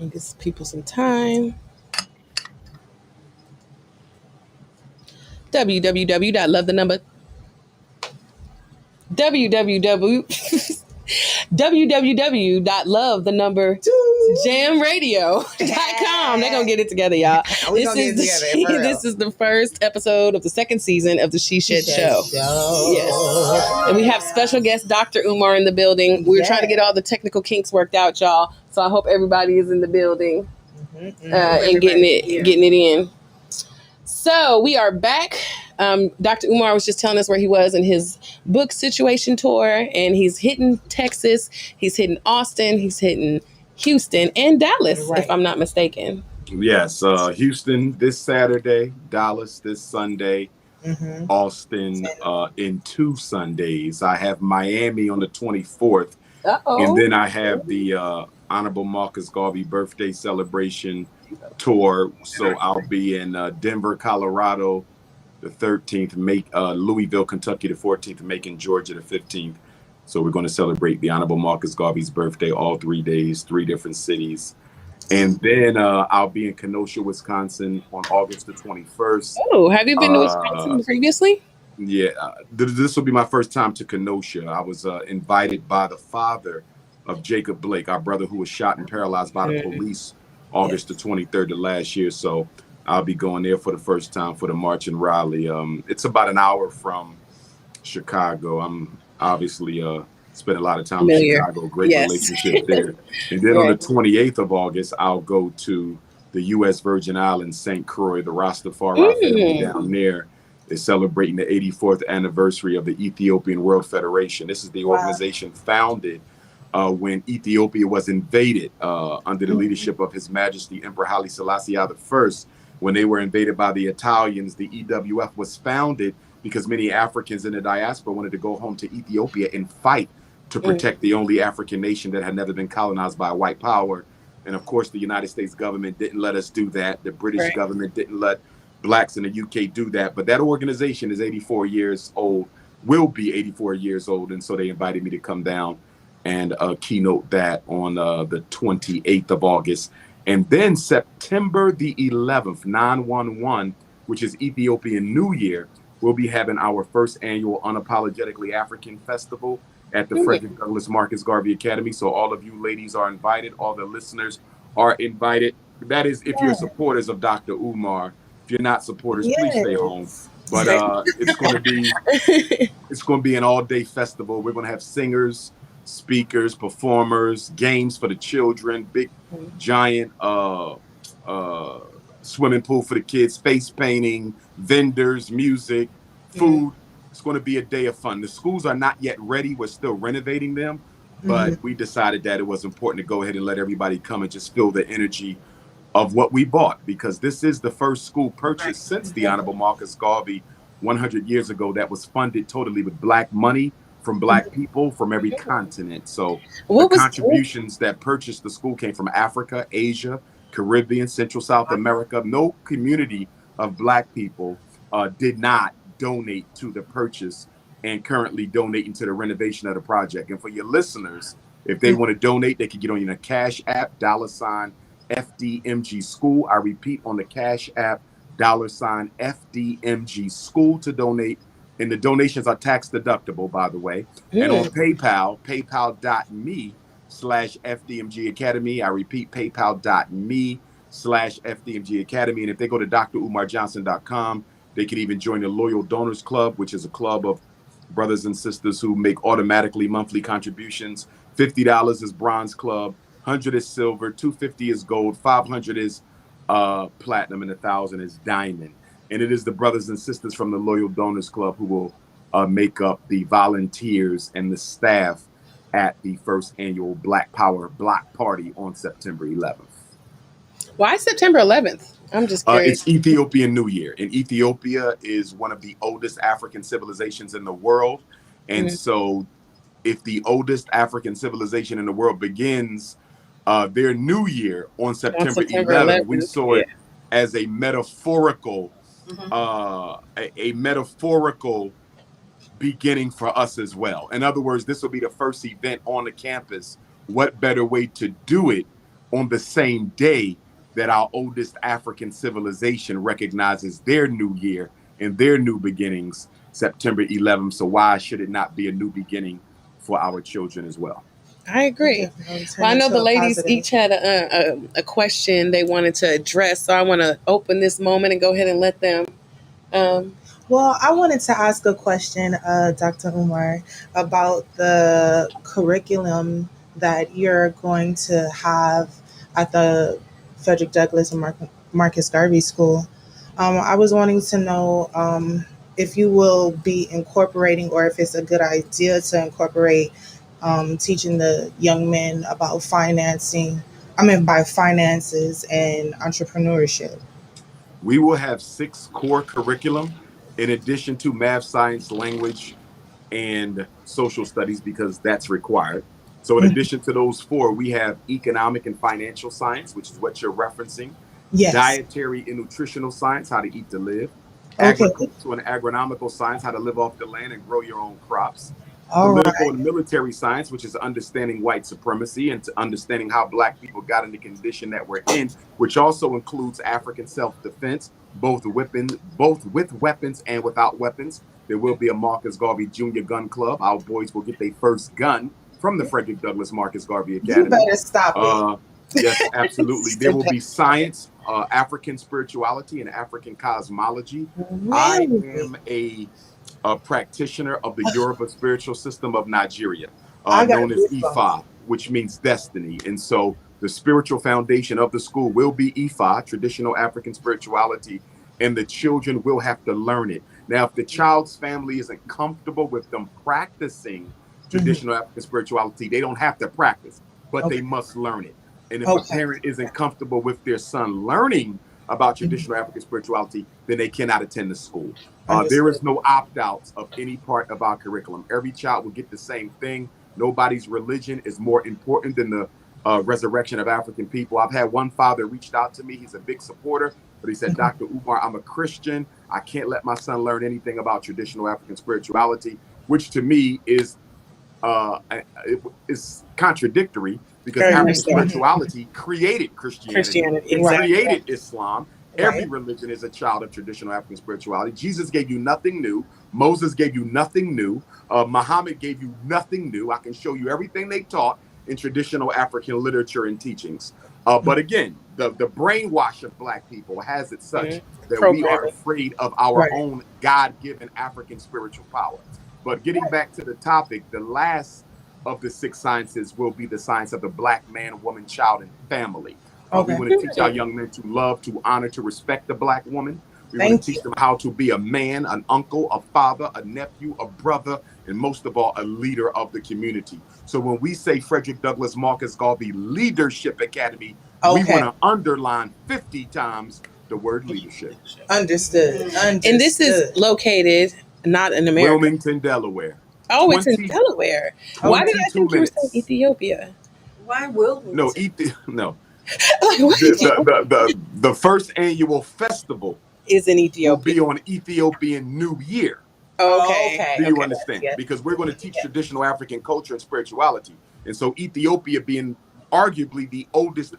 And give people some time. www.love the number www www.love the number jamradio.com. They're gonna get it together, y'all. This is the first episode of the second season of the She Shed Show. Yes. And we have special guest Dr. Umar in the building. We're trying to get all the technical kinks worked out, y'all. So I hope everybody is in the building and getting it in. So we are back. Dr. Umar was just telling us where he was in his book situation tour, and he's hitting Texas, he's hitting Austin, he's hitting Houston and Dallas, if I'm not mistaken. Yes, Houston this Saturday, Dallas this Sunday, Austin in 2 Sundays. I have Miami on the 24th, and then I have the Honorable Marcus Garvey birthday celebration tour. So I'll be in Denver, Colorado the 13th, Louisville, Kentucky the 14th, Macon, Georgia the 15th. So we're going to celebrate the Honorable Marcus Garvey's birthday all 3 days, 3 different cities. And then I'll be in Kenosha, Wisconsin on August the 21st. Oh, have you been to Wisconsin previously? Yeah, this will be my first time to Kenosha. I was invited by the father of Jacob Blake, our brother who was shot and paralyzed by the police August the 23rd of last year. So I'll be going there for the first time for the march in Raleigh. It's about an hour from Chicago. I'm obviously spent a lot of time in Chicago, great relationship there. And then on the 28th of August, I'll go to the U.S. Virgin Islands, St. Croix, the Rastafari family down there is celebrating the 84th anniversary of the Ethiopian World Federation. This is the organization founded when Ethiopia was invaded under the leadership of His Majesty Emperor Haile Selassie I. When they were invaded by the Italians, the EWF was founded because many Africans in the diaspora wanted to go home to Ethiopia and fight to protect the only African nation that had never been colonized by white power. And of course, the United States government didn't let us do that. The British government didn't let blacks in the UK do that. But that organization is 84 years old, will be 84 years old. And so they invited me to come down and keynote that on the 28th of August. And then September the 11th, 911, which is Ethiopian New Year, we'll be having our first annual Unapologetically African Festival at the Frederick Douglass Marcus Garvey Academy. So all of you ladies are invited. All the listeners are invited. That is if you're supporters of Dr. Umar. If you're not supporters, please stay home. But it's going to be an all-day festival. We're going to have singers, speakers, performers, games for the children, big giant swimming pool for the kids, face painting, vendors, music, food. It's going to be a day of fun. The schools are not yet ready. We're still renovating them, but we decided that it was important to go ahead and let everybody come and just feel the energy of what we bought, because this is the first school purchase since the Honorable Marcus Garvey 100 years ago that was funded totally with black money from black people from every continent. So the contributions that purchased the school came from Africa, Asia, Caribbean, Central South America. No community of black people did not donate to the purchase and currently donating to the renovation of the project. And for your listeners, if they want to donate, they can get on the Cash App, $FDMG School. I repeat, on the Cash App, $FDMG School to donate. And the donations are tax deductible, by the way. And on PayPal, paypal.me/FDMG Academy. I repeat, paypal.me/FDMG Academy. And if they go to drumarjohnson.com, they can even join the Loyal Donors Club, which is a club of brothers and sisters who make automatically monthly contributions. $50 is Bronze Club, $100 is Silver, $250 is Gold, $500 is Platinum, and $1,000 is Diamond. And it is the brothers and sisters from the Loyal Donors Club who will make up the volunteers and the staff at the first annual Black Power Block Party on September 11th. Why September 11th? I'm just curious. It's Ethiopian New Year, and Ethiopia is one of the oldest African civilizations in the world. And so if the oldest African civilization in the world begins their new year on September 11th, we saw it as a metaphorical a metaphorical beginning for us as well. In other words, this will be the first event on the campus. What better way to do it on the same day that our oldest African civilization recognizes their new year and their new beginnings, September 11th. So why should it not be a new beginning for our children as well? I agree. Well, I know the ladies each had a question they wanted to address, so I want to open this moment and go ahead and let them. Well, I wanted to ask a question, Dr. Umar, about the curriculum that you're going to have at the Frederick Douglass and Marcus Garvey School. I was wanting to know if you will be incorporating, or if it's a good idea to incorporate teaching the young men about finances and entrepreneurship. We will have 6 core curriculum in addition to math, science, language, and social studies, because that's required. So in addition to those 4, we have economic and financial science, which is what you're referencing. Yes. Dietary and nutritional science, how to eat to live. Okay. Agricultural and agronomical science, how to live off the land and grow your own crops. Political and military science, which is understanding white supremacy and to understanding how Black people got in the condition that we're in, which also includes African self-defense, both with weapons and without weapons. There will be a Marcus Garvey Jr. Gun Club. Our boys will get their first gun from the Frederick Douglass Marcus Garvey Academy. You better stop it. Yes, absolutely. There will be science, African spirituality, and African cosmology. Really? I am a practitioner of the Yoruba spiritual system of Nigeria, known as Ifa, which means destiny. And so the spiritual foundation of the school will be Ifa, traditional African spirituality, and the children will have to learn it. Now, if the child's family isn't comfortable with them practicing traditional African spirituality, they don't have to practice, but they must learn it. And if a parent isn't comfortable with their son learning about traditional African spirituality, then they cannot attend the school. There is no opt-outs of any part of our curriculum. Every child will get the same thing. Nobody's religion is more important than the resurrection of African people. I've had one father reached out to me. He's a big supporter, but he said, Dr. Umar, I'm a Christian. I can't let my son learn anything about traditional African spirituality, which to me is contradictory, because African spirituality created Christianity. It created Islam. Every religion is a child of traditional African spirituality. Jesus gave you nothing new. Moses gave you nothing new. Muhammad gave you nothing new. I can show you everything they taught in traditional African literature and teachings. But again, the brainwash of Black people has it such that we are afraid of our own God-given African spiritual power. But getting back to the topic, the last of the 6 sciences will be the science of the Black man, woman, child, and family. We want to teach our young men to love, to honor, to respect the Black woman. We want to teach them how to be a man, an uncle, a father, a nephew, a brother, and most of all, a leader of the community. So when we say Frederick Douglass Marcus Garvey Leadership Academy, we want to underline 50 times the word leadership. Understood. And this is located not in America. Wilmington, Delaware. Oh, it's in Delaware. Why did I think you were saying Ethiopia? Why Wilmington? No. The first annual festival is in Ethiopia. Will be on Ethiopian New Year. Okay. Do you understand? Yes. Because we're going to teach traditional African culture and spirituality. And so Ethiopia being arguably the oldest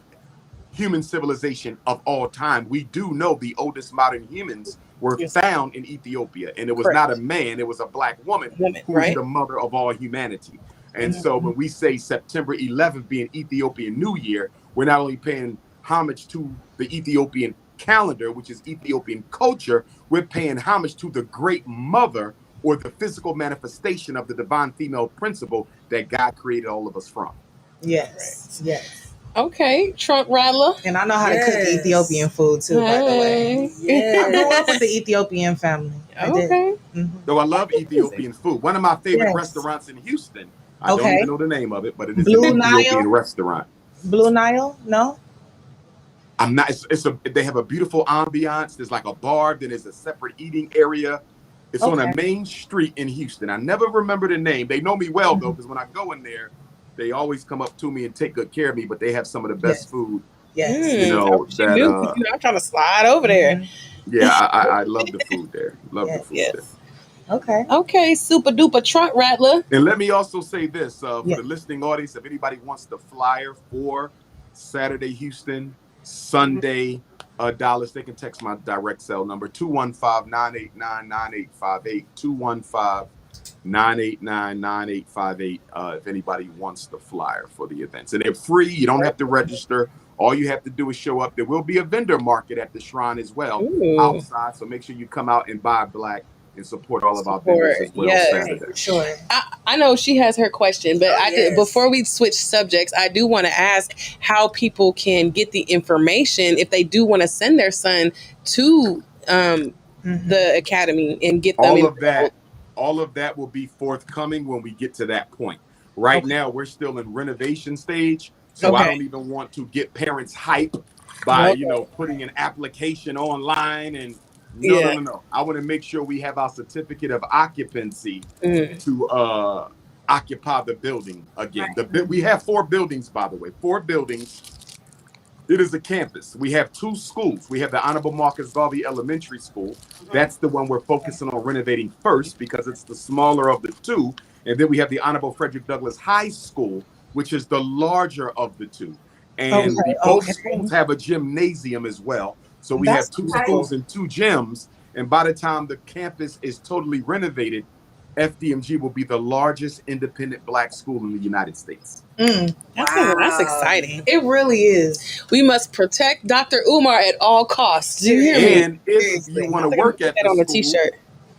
human civilization of all time, we do know the oldest modern humans were found in Ethiopia. And it was not a man, it was a Black woman who was the mother of all humanity. And so when we say September 11th being Ethiopian New Year, we're not only paying homage to the Ethiopian calendar, which is Ethiopian culture, we're paying homage to the great mother, or the physical manifestation of the divine female principle that God created all of us from. Yes. Okay, trunk rattler. And I know how to cook Ethiopian food too, by the way. I grew up with the Ethiopian family. I did. Though I love Ethiopian food. One of my favorite restaurants in Houston, I don't even know the name of it, but it is an Ethiopian restaurant. Blue Nile? No? I'm not. They have a beautiful ambiance. There's like a bar, then there's a separate eating area. It's on a main street in Houston. I never remember the name. They know me well though, because when I go in there, they always come up to me and take good care of me. But they have some of the best food. Yes. You know I'm trying to slide over there. Yeah, I love the food there. Love the food there. Okay, super duper trunk rattler. And let me also say this for the listening audience: if anybody wants the flyer for Saturday, Houston, Sunday, Dallas. They can text my direct cell number, 215-989-9858, 215-989-9858, if anybody wants the flyer for the events. And they're free. You don't have to register. All you have to do is show up. There will be a vendor market at the shrine as well, outside. So make sure you come out and buy black and support all of our vendors as well. Saturday. Sure. I know she has her question, but before we switch subjects, I do want to ask how people can get the information if they do want to send their son to the academy and get them all of that will be forthcoming when we get to that point. Right now, we're still in renovation stage, so I don't even want to get parents hype by putting an application online and no. I want to make sure we have our certificate of occupancy to occupy the building again. We have 4 buildings, by the way. 4 buildings. It is a campus. We have 2 schools. We have the Honorable Marcus Garvey Elementary School. That's the one we're focusing on renovating first because it's the smaller of the 2. And then we have the Honorable Frederick Douglass High School, which is the larger of the 2. And both schools have a gymnasium as well. So we have 2 schools and 2 gyms. And by the time the campus is totally renovated, FDMG will be the largest independent black school in the United States. That's exciting. It really is. We must protect Dr. Umar at all costs. Do you hear me? And if you want to work at the on school, a t-shirt.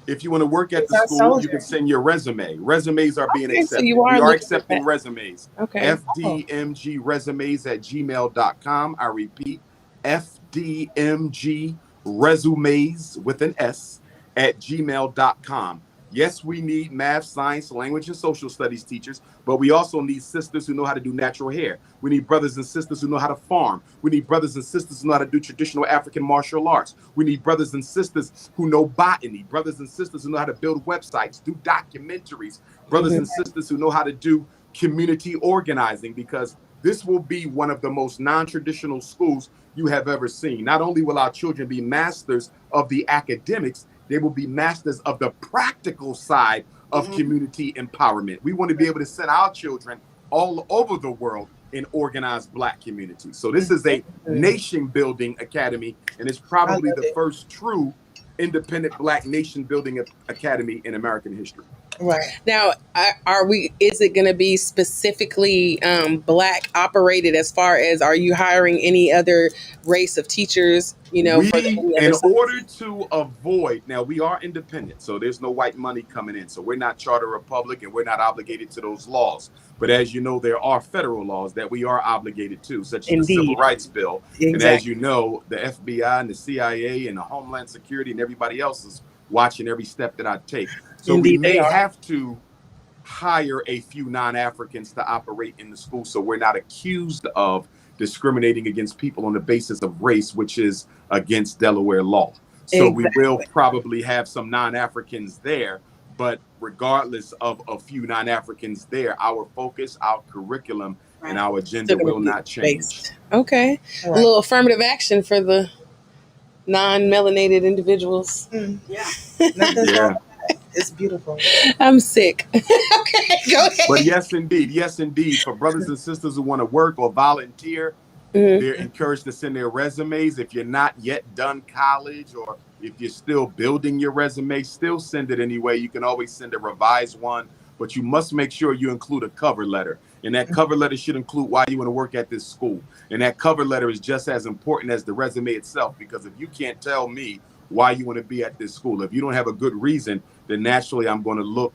If you want to work at the school, you can send your resume. Resumes are being accepted. So we are accepting resumes. Okay. FDMG resumes at gmail.com. I repeat, FDMG resumes with an S at gmail.com. Yes, we need math, science, language, and social studies teachers, but we also need sisters who know how to do natural hair. We need brothers and sisters who know how to farm. We need brothers and sisters who know how to do traditional African martial arts. We need brothers and sisters who know botany, brothers and sisters who know how to build websites, do documentaries, brothers and sisters who know how to do community organizing, because this will be one of the most non-traditional schools you have ever seen. Not only will our children be masters of the academics, they will be masters of the practical side of community empowerment. We want to be able to send our children all over the world in organized black communities. So this is a nation building academy, and it's probably the first true independent black nation building academy in American history. Right. Now, is it going to be specifically black operated as far as, are you hiring any other race of teachers, in order to avoid, now we are independent, so there's no white money coming in. So we're not charter republic and we're not obligated to those laws. But as you know, there are federal laws that we are obligated to, such as the Civil Rights Bill. Exactly. And as you know, the FBI and the CIA and the Homeland Security and everybody else is watching every step that I take. So we may have to hire a few non-Africans to operate in the school, so we're not accused of discriminating against people on the basis of race, which is against Delaware law. So we will probably have some non-Africans there, but regardless of a few non-Africans there, our focus, our curriculum, and our agenda will not change. Okay. Right. A little affirmative action for the non-melanated individuals. Yeah. It's beautiful. I'm sick. Okay, go ahead. But yes, indeed. For brothers and sisters who want to work or volunteer, they're encouraged to send their resumes. If you're not yet done college, or if you're still building your resume, still send it anyway. You can always send a revised one, but you must make sure you include a cover letter. And that cover letter should include why you want to work at this school. And that cover letter is just as important as the resume itself, because if you can't tell me why you want to be at this school, if you don't have a good reason, then naturally I'm going to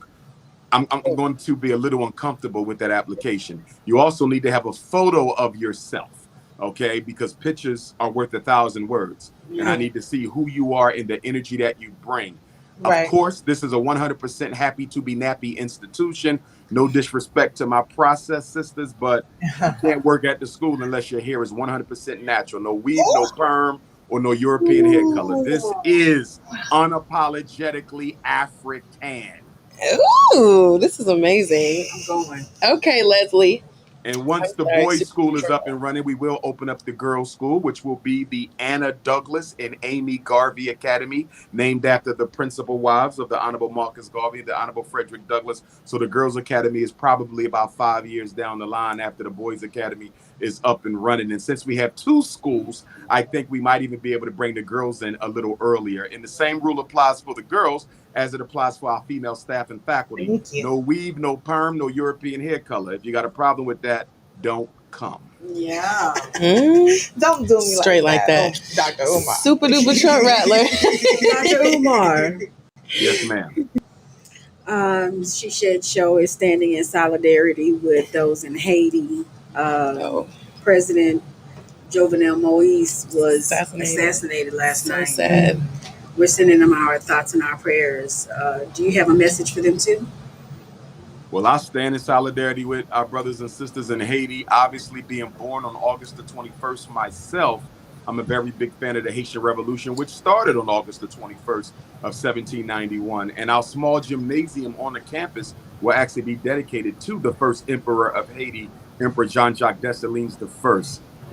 be a little uncomfortable with that application. You also need to have a photo of yourself, okay? Because pictures are worth 1,000 words. And I need to see who you are and the energy that you bring. Right. Of course, this is a 100% happy to be nappy institution. No disrespect to my process sisters, but you can't work at the school unless your hair is 100% natural. No weave, no perm, or no European hair color. This is unapologetically African. Ooh, this is amazing. I'm going. Okay, Leslie. And once the boys' school is up and running, we will open up the girls' school, which will be the Anna Douglas and Amy Garvey Academy, named after the principal wives of the Honorable Marcus Garvey and the Honorable Frederick Douglass. So the girls' academy is probably about 5 years down the line after the boys' academy. is up and running. And since we have 2 schools, I think we might even be able to bring the girls in a little earlier. And the same rule applies for the girls as it applies for our female staff and faculty. Thank you. No weave, no perm, no European hair color. If you got a problem with that, don't come. Yeah. Don't do me straight like that. Oh, Dr. Umar. Super duper truck rattler. Dr. Umar. Yes, ma'am. She Shed Show is standing in solidarity with those in Haiti. President Jovenel Moise was assassinated last night. So sad. We're sending them our thoughts and our prayers. Do you have a message for them too? Well, I stand in solidarity with our brothers and sisters in Haiti. Obviously, being born on August the 21st myself, I'm a very big fan of the Haitian Revolution, which started on August the 21st of 1791. And our small gymnasium on the campus will actually be dedicated to the first emperor of Haiti, Emperor Jean-Jacques Dessalines I.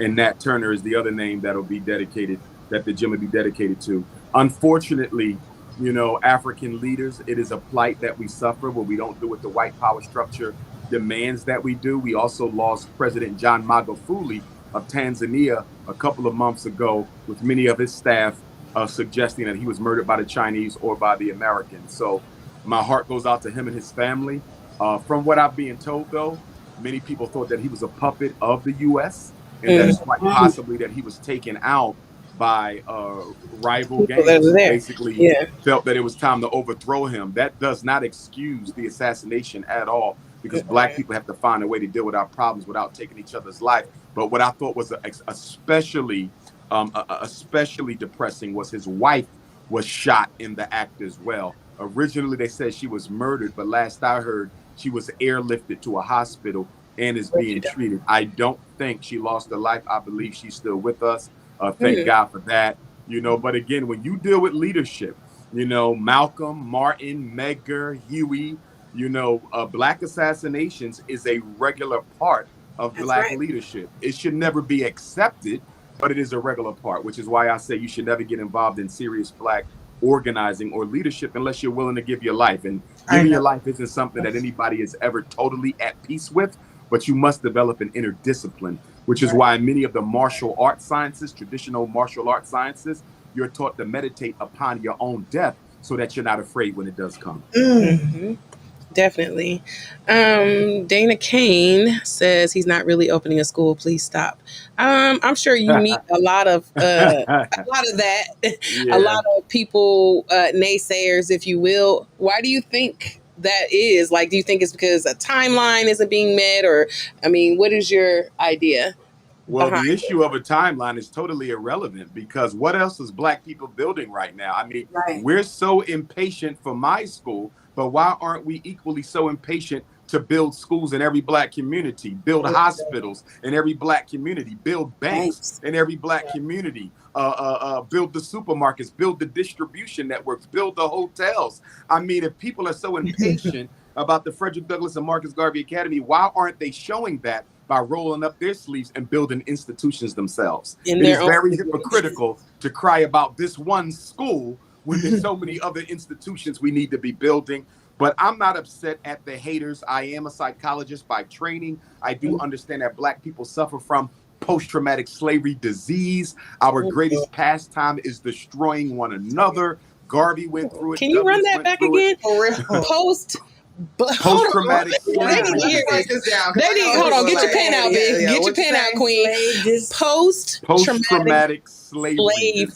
And Nat Turner is the other name that'll be dedicated, that the gym will be dedicated to. Unfortunately, you know, African leaders, it is a plight that we suffer when we don't do what the white power structure demands that we do. We also lost President John Magufuli of Tanzania a couple of months ago, with many of his staff suggesting that he was murdered by the Chinese or by the Americans. So my heart goes out to him and his family. From what I'm being told, though, many people thought that he was a puppet of the U.S. and that it's quite possibly that he was taken out by rival gangs who basically felt that it was time to overthrow him. That does not excuse the assassination at all, because Black people have to find a way to deal with our problems without taking each other's life. But what I thought was especially depressing was his wife was shot in the act as well. Originally, they said she was murdered, but last I heard, she was airlifted to a hospital and is being treated. I don't think she lost her life. I believe she's still with us. Thank God for that. You know, but again, when you deal with leadership, you know, Malcolm, Martin, Medgar, Huey, you know, Black assassinations is a regular part of Black leadership. It should never be accepted, but it is a regular part, which is why I say you should never get involved in serious Black organizing or leadership unless you're willing to give your life. And giving your life isn't something that anybody is ever totally at peace with, but you must develop an inner discipline, which is why many of the martial arts sciences, traditional martial arts sciences, you're taught to meditate upon your own death so that you're not afraid when it does come. Definitely. Dana Kane says he's not really opening a school. Please stop. I'm sure you meet a lot of that, a lot of people, naysayers, if you will. Why do you think that is? Like, do you think it's because a timeline isn't being met, or, I mean, what is your idea? Well, the issue of a timeline is totally irrelevant, because what else is Black people building right now? I mean, we're so impatient for my school, but why aren't we equally so impatient to build schools in every Black community, build hospitals in every Black community, build banks in every Black community, build the supermarkets, build the distribution networks, build the hotels? I mean, if people are so impatient about the Frederick Douglass and Marcus Garvey Academy, why aren't they showing that by rolling up their sleeves and building institutions themselves? It is very hypocritical to cry about this one school when there's so many other institutions we need to be building. But I'm not upset at the haters. I am a psychologist by training. I do understand that Black people suffer from post-traumatic slavery disease. Our greatest pastime is destroying one another. Garvey went through it. Can you run that back again? Post-traumatic slavery disease. Hold on, get your pen out, babe. Get your pen out, queen. Post-traumatic slavery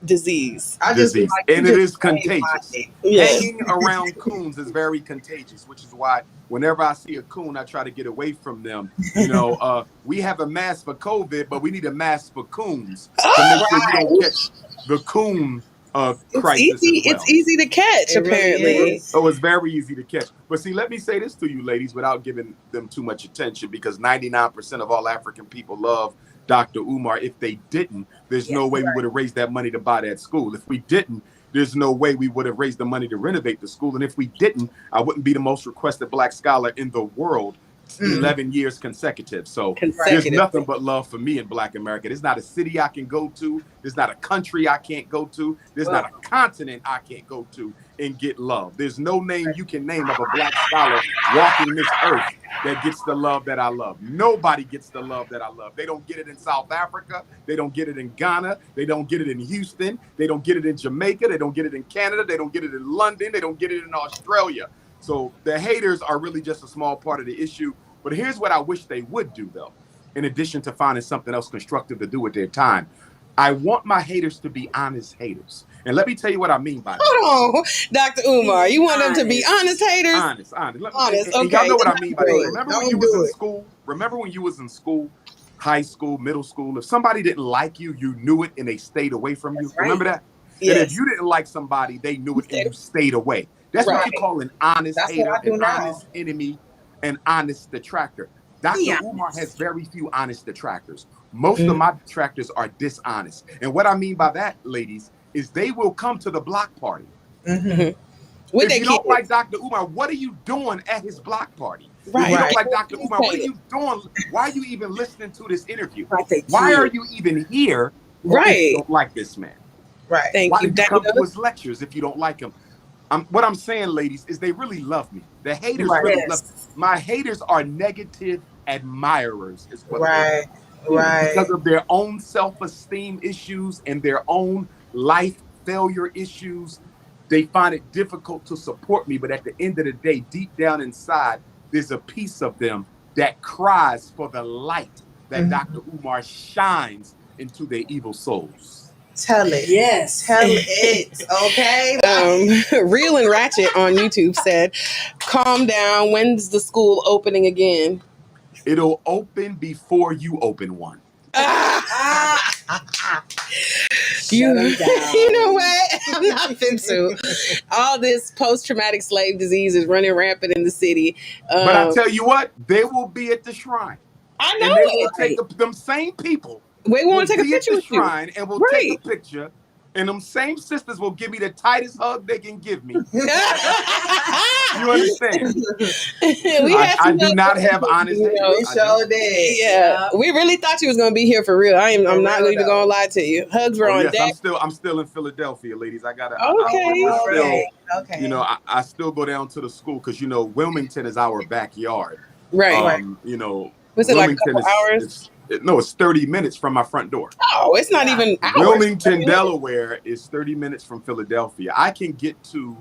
disease. And it is contagious. Hanging around coons is very contagious, which is why whenever I see a coon, I try to get away from them. You know, we have a mask for COVID, but we need a mask for coons to make sure you don't catch the coon crisis. It's easy to catch, apparently. Oh, it's very easy to catch. But see, let me say this to you, ladies, without giving them too much attention, because 99% of all African people love Dr. Umar. If they didn't, there's no way we would have raised that money to buy that school. If we didn't, there's no way we would have raised the money to renovate the school. And if we didn't, I wouldn't be the most requested Black scholar in the world 11 years consecutive. So there's nothing but love for me in Black America. There's not a city I can go to. There's not a country I can't go to. There's not a continent I can't go to and get love. There's no name you can name of a Black scholar walking this earth that gets the love that I love. Nobody gets the love that I love. They don't get it in South Africa. They don't get it in Ghana. They don't get it in Houston. They don't get it in Jamaica. They don't get it in Canada. They don't get it in London. They don't get it in Australia. So the haters are really just a small part of the issue. But here's what I wish they would do, though, in addition to finding something else constructive to do with their time. I want my haters to be honest haters. And let me tell you what I mean by that. Hold on, Dr. Umar. You want them to be honest haters? Honest. Honest. And y'all know what I mean by that. Remember when you was in school? Remember when you was in school, high school, middle school? If somebody didn't like you, you knew it and they stayed away from you. Right. Remember that? Yes. And if you didn't like somebody, they knew it and you stayed away. That's what you call an honest hater, an honest enemy, an honest detractor. Dr. Umar has very few honest detractors. Most of my detractors are dishonest. And what I mean by that, ladies, is they will come to the block party. If you don't like Dr. Umar, what are you doing at his block party? If you don't like Dr. Umar, what are you doing? Why are you even listening to this interview? Why are you even here if you don't like this man? Right. Why did you come to his lectures if you don't like him? What I'm saying, ladies, is they really love me. The haters really love me. My haters are negative admirers, is what they are. Because of their own self-esteem issues and their own life failure issues, they find it difficult to support me. But at the end of the day, deep down inside, there's a piece of them that cries for the light that Dr. Umar shines into their evil souls. Tell it. Yes. Tell it. Okay. Real and Ratchet on YouTube said, calm down. When's the school opening again? It'll open before you open one. You know what? I'm not into all this post-traumatic slave disease is running rampant in the city. But I tell you what, they will be at the shrine. I know. And they will take them same people. We want to take a picture with you. And we'll take a picture. And them same sisters will give me the tightest hug they can give me. You understand? I do not have honest haters. Yeah. We really thought you was going to be here for real. I'm not even going to lie to you. Hugs were on deck. I'm still in Philadelphia, ladies. I gotta. Okay. You know, I still go down to the school because Wilmington is our backyard. Right. Was it like a couple hours? It's 30 minutes from my front door. Oh, it's not even hours. Wilmington, Delaware is 30 minutes from Philadelphia. I can get to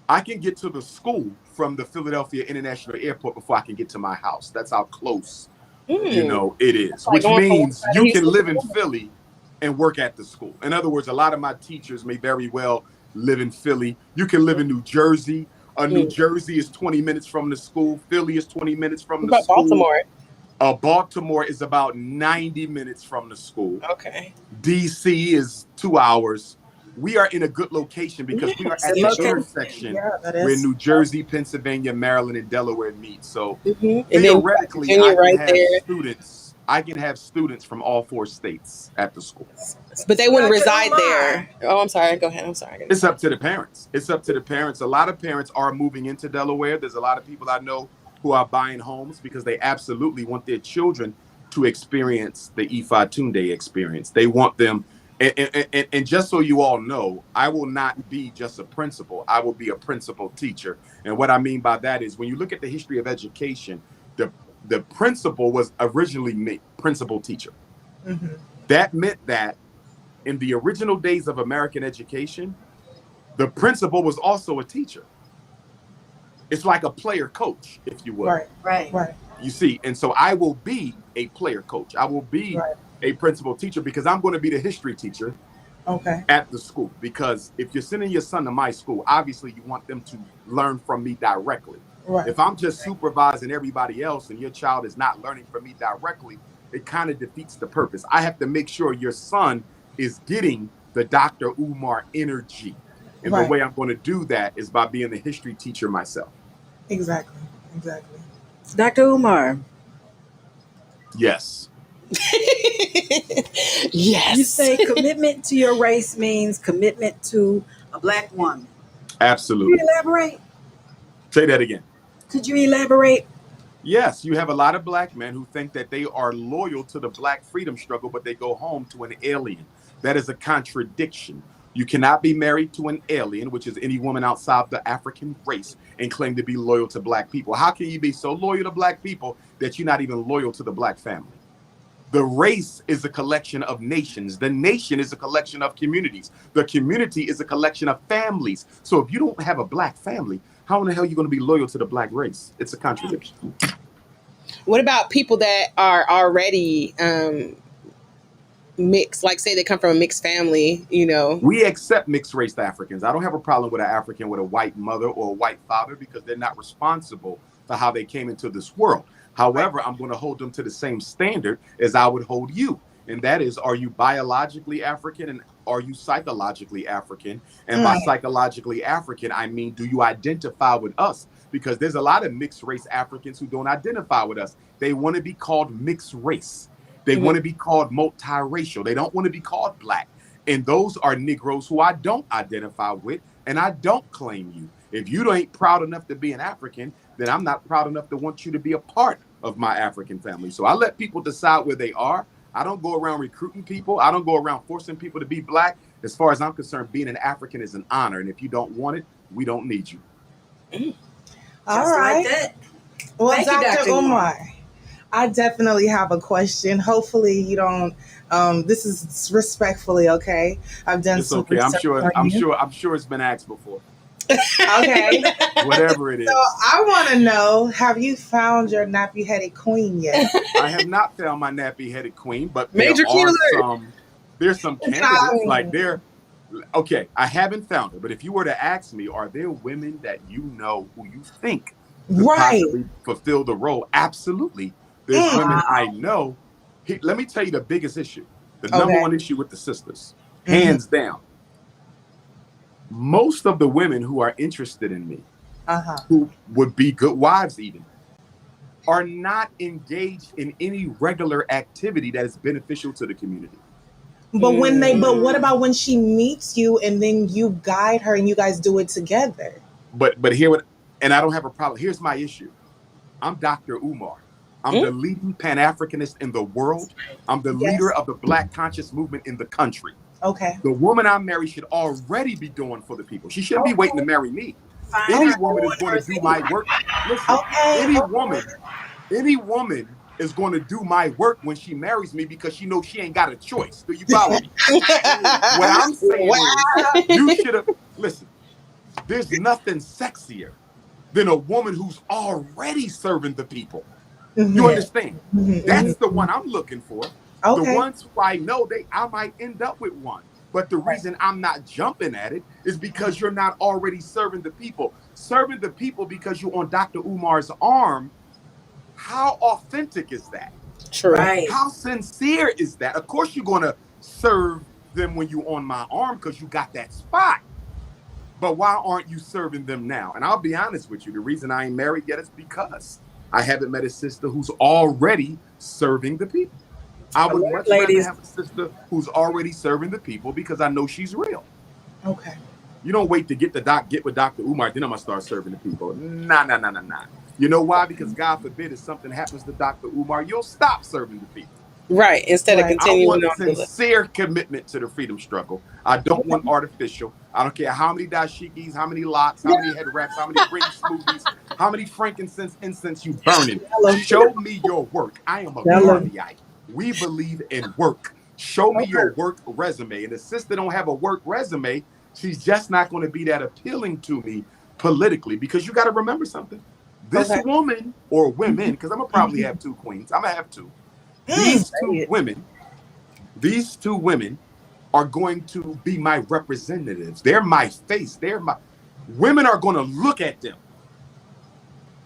the school from the Philadelphia International Airport before I can get to my house. That's how close, it is. Which means you can live in Philly and work at the school. In other words, a lot of my teachers may very well live in Philly. You can live in New Jersey. New Jersey is 20 minutes from the school. Philly is 20 minutes from the school. Baltimore. Baltimore is about 90 minutes from the school. Okay. DC is 2 hours. We are in a good location because we are at the intersection where New Jersey, Pennsylvania, Maryland, and Delaware meet. So theoretically, I can have students from all 4 states at the school. But they wouldn't reside there. Oh, I'm sorry. Go ahead. I'm sorry. It's up to the parents. A lot of parents are moving into Delaware. There's a lot of people I know who are buying homes because they absolutely want their children to experience the Ifa Tunde experience. They want them, and just so you all know, I will not be just a principal. I will be a principal teacher. And what I mean by that is when you look at the history of education, the principal was originally made principal teacher. That meant that in the original days of American education, the principal was also a teacher. It's like a player coach, if you will. Right. You see, and so I will be a player coach. I will be a principal teacher because I'm going to be the history teacher at the school. Because if you're sending your son to my school, obviously you want them to learn from me directly. Right. If I'm just supervising everybody else and your child is not learning from me directly, it kind of defeats the purpose. I have to make sure your son is getting the Dr. Umar energy. And the way I'm going to do that is by being the history teacher myself. Exactly. Dr. Umar. Yes. Yes. You say commitment to your race means commitment to a Black woman. Absolutely. Could you elaborate? Say that again. Could you elaborate? Yes, you have a lot of black men who think that they are loyal to the black freedom struggle, but they go home to an alien. That is a contradiction. You cannot be married to an alien, which is any woman outside the African race, and claim to be loyal to black people. How can you be so loyal to black people that you're not even loyal to the black family? The race is a collection of nations. The nation is a collection of communities. The community is a collection of families. So if you don't have a black family, how in the hell are you going to be loyal to the black race? It's a contradiction. What about people that are already mixed? Like, say they come from a mixed family, you know? We accept mixed race Africans. I don't have a problem with an African with a white mother or a white father because they're not responsible for how they came into this world. However, I'm going to hold them to the same standard as I would hold you. And that is, are you biologically African and are you psychologically African? And by psychologically African, I mean, do you identify with us? Because there's a lot of mixed race Africans who don't identify with us. They want to be called mixed race. They want to be called multiracial. They don't want to be called black. And those are Negroes who I don't identify with, and I don't claim you. If you ain't proud enough to be an African, then I'm not proud enough to want you to be a part of my African family. So I let people decide where they are. I don't go around recruiting people. I don't go around forcing people to be black. As far as I'm concerned, being an African is an honor. And if you don't want it, we don't need you. All right. Like that. Well, Thank you, Dr. Umar, I definitely have a question. Hopefully you don't this is respectfully, okay? I've done it's some okay. I'm sure it's been asked before. Okay. Whatever it is. So I want to know, have you found your nappy-headed queen yet? I have not found my nappy-headed queen, but Major there's some candidates like there. Okay, I haven't found her, but if you were to ask me, are there women that you know who you think could possibly fulfill the role? Absolutely. There's women I know. Let me tell you the biggest issue. The number one issue with the sisters, hands down. Most of the women who are interested in me, who would be good wives even, are not engaged in any regular activity that is beneficial to the community. But but what about when she meets you and then you guide her and you guys do it together? But and I don't have a problem. Here's my issue. I'm Dr. Umar. I'm the leading Pan-Africanist in the world. I'm the leader of the Black conscious movement in the country. Okay. The woman I marry should already be doing for the people. She shouldn't be waiting to marry me. Any woman is going to do my work. Listen, any woman is going to do my work when she marries me because she knows she ain't got a choice. Do you follow me? What I'm saying is, you should have, listen, there's nothing sexier than a woman who's already serving the people. You understand? That's the one I'm looking for. The ones who I know, I might end up with one. But the reason I'm not jumping at it is because you're not already serving the people. Serving the people because you're on Dr. Umar's arm. How authentic is that? True. Right. How sincere is that? Of course, you're going to serve them when you're on my arm because you got that spot. But why aren't you serving them now? And I'll be honest with you. The reason I ain't married yet is because I haven't met a sister who's already serving the people. I would much rather have a sister who's already serving the people because I know she's real. Okay. You don't wait to get with Dr. Umar, then I'm going to start serving the people. Nah. You know why? Because God forbid if something happens to Dr. Umar, you'll stop serving the people. Right. Instead of continuing I want sincere commitment to the freedom struggle. I don't want artificial. I don't care how many dashikis, how many locks, how many head wraps, how many green smoothies, how many frankincense incense you burning. Show me your work. I am a Garveyite. We believe in work. Show me your work resume. And the sister don't have a work resume, she's just not going to be that appealing to me politically because you got to remember something. This woman or women, because I'm going to probably have two queens. I'm going to have two. These two women are going to be my representatives. They're my face. Women are going to look at them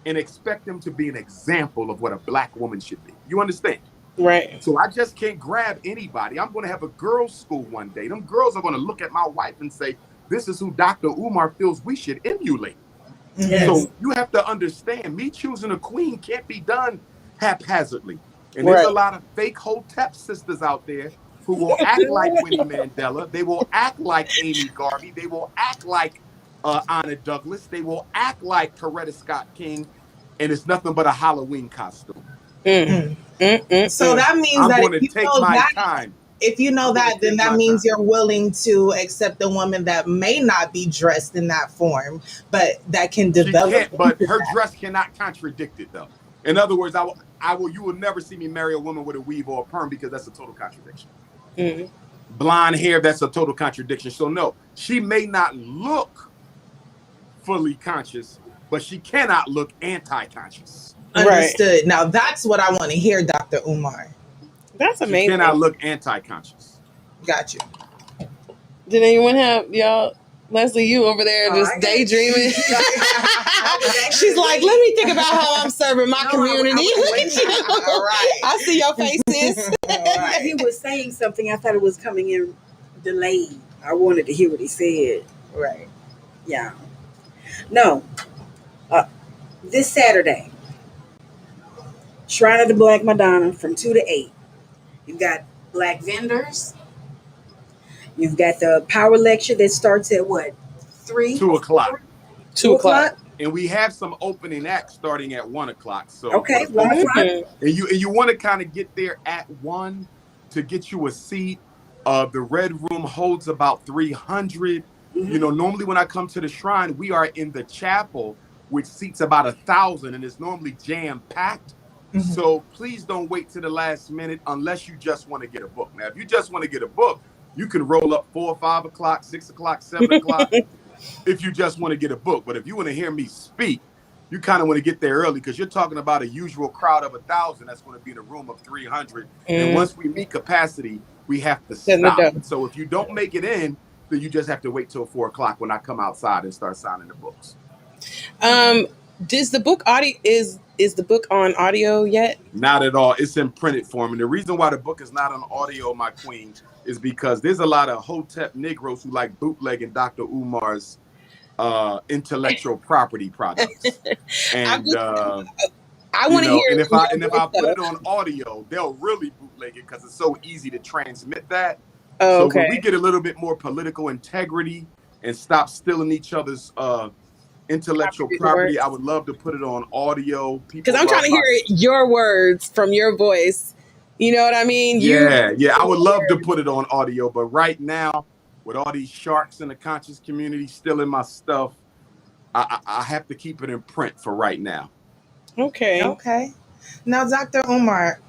and expect them to be an example of what a Black woman should be. You understand? Right. So I just can't grab anybody. I'm going to have a girls' school one day. Them girls are going to look at my wife and say, this is who Dr. Umar feels we should emulate. Yes. So you have to understand, me choosing a queen can't be done haphazardly. And there's a lot of fake Hotep sisters out there who will act like Winnie Mandela. They will act like Amy Garvey. They will act like Anna Douglas. They will act like Coretta Scott King. and it's nothing but a Halloween costume. So that means I'm that going to take my time. If you know that, then that means you're willing to accept a woman that may not be dressed in that form, but that can develop. She can't, but her dress cannot contradict it, though. In other words, you will never see me marry a woman with a weave or a perm, because that's a total contradiction. Blonde hair, that's a total contradiction. So no, she may not look fully conscious, but she cannot look anti-conscious. Understood. Right. Now that's what I want to hear, Dr. Umar. That's amazing. She cannot look anti-conscious. Got you. Did anyone have y'all? Leslie, you over there just daydreaming. She's like, let me think about how I'm serving my community. All right. I see your faces. Right. He was saying something. I thought it was coming in delayed. I wanted to hear what he said. Right. Yeah. No. This Saturday, Shrine of the Black Madonna from 2 to 8. You've got black vendors. You've got the power lecture that starts at what? 3? 2 o'clock. 2 o'clock. And we have some opening acts starting at 1 o'clock. So okay, 1 o'clock. And you want to kind of get there at 1 to get you a seat. The Red Room holds about 300. You know, normally when I come to the shrine, we are in the chapel, which seats about 1,000, and it's normally jam-packed. So please don't wait to the last minute unless you just want to get a book. Now, if you just want to get a book, you can roll up 4 or 5 o'clock, 6 o'clock, 7 o'clock, if you just want to get a book. But if you want to hear me speak, you kind of want to get there early, because you're talking about a usual crowd of 1,000 that's going to be in a room of 300. And once we meet capacity, we have to stop. So if you don't make it in, then you just have to wait till 4 o'clock when I come outside and start signing the books. Does the book is the book on audio yet? Not at all. It's in printed form. And the reason why the book is not on audio, my queen, is because there's a lot of Hotep Negroes who like bootlegging Dr. Umar's intellectual property products. And I want to hear. And if I put it on audio, they'll really bootleg it, because it's so easy to transmit that. So when we get a little bit more political integrity and stop stealing each other's intellectual property, I would love to put it on audio, because I'm trying to hear your words from your voice. You know what I mean? Yeah, I would love to put it on audio, but right now, with all these sharks in the conscious community stealing my stuff, I have to keep it in print for right now. Okay. Now, Dr. Umar,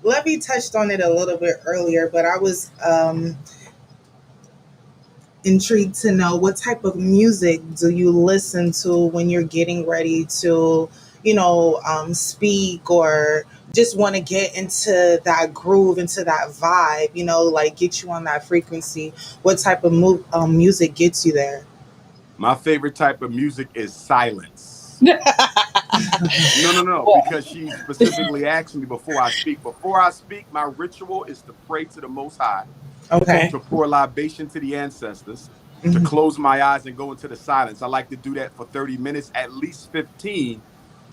Levy touched on it a little bit earlier, but I was intrigued to know, what type of music do you listen to when you're getting ready to, speak, or just want to get into that groove, into that vibe, like get you on that frequency? What type of music gets you there? My favorite type of music is silence. No, because she specifically asked me before I speak. Before I speak, my ritual is to pray to the Most High. To pour libation to the ancestors, to close my eyes and go into the silence. I like to do that for 30 minutes, at least 15,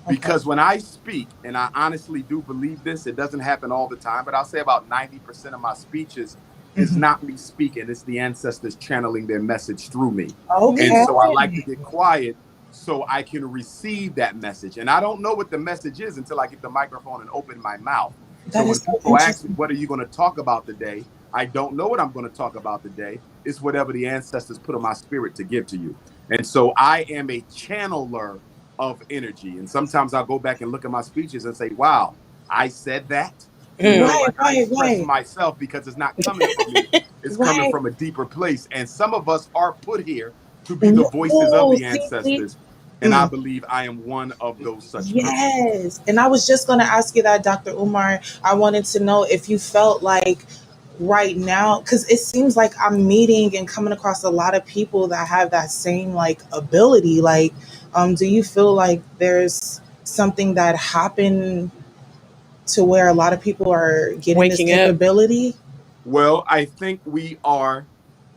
because when I speak, and I honestly do believe this, it doesn't happen all the time, but I'll say about 90% of my speeches is not me speaking, it's the ancestors channeling their message through me. And so I like to get quiet so I can receive that message. And I don't know what the message is until I get the microphone and open my mouth. So when people ask me, what are you going to talk about today? I don't know what I'm going to talk about today. It's whatever the ancestors put in my spirit to give to you. And so I am a channeler of energy. And sometimes I'll go back and look at my speeches and say, wow, I said that. I express myself, because it's not coming from me. It's coming from a deeper place. And some of us are put here to be the voices of the ancestors. And I believe I am one of those such persons. And I was just going to ask you that, Dr. Umar. I wanted to know if you felt like right now, because it seems like I'm meeting and coming across a lot of people that have that same ability. Do you feel like there's something that happened to where a lot of people are getting this capability? Well, I think we are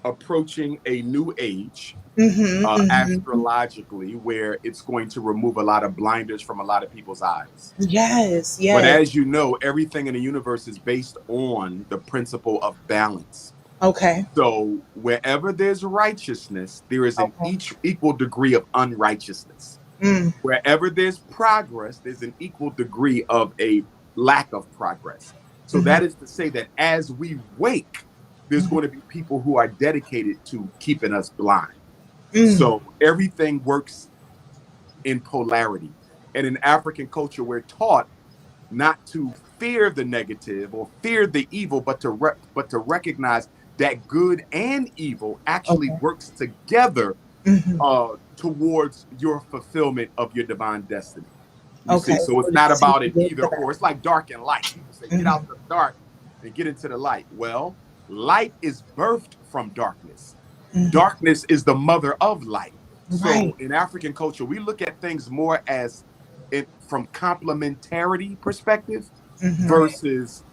approaching a new age. Astrologically, where it's going to remove a lot of blinders from a lot of people's eyes. Yes. But as you know, everything in the universe is based on the principle of balance. So wherever there's righteousness, there is an equal degree of unrighteousness. Wherever there's progress, there's an equal degree of a lack of progress. So that is to say that as we wake, there's going to be people who are dedicated to keeping us blind. So everything works in polarity. And in African culture, we're taught not to fear the negative or fear the evil, but to recognize that good and evil actually works together towards your fulfillment of your divine destiny. You see, so it's not about it either or. It's like dark and light. People say, get out the dark and get into the light. Well, light is birthed from darkness. Darkness is the mother of light. So in African culture, we look at things more as from complementarity perspective versus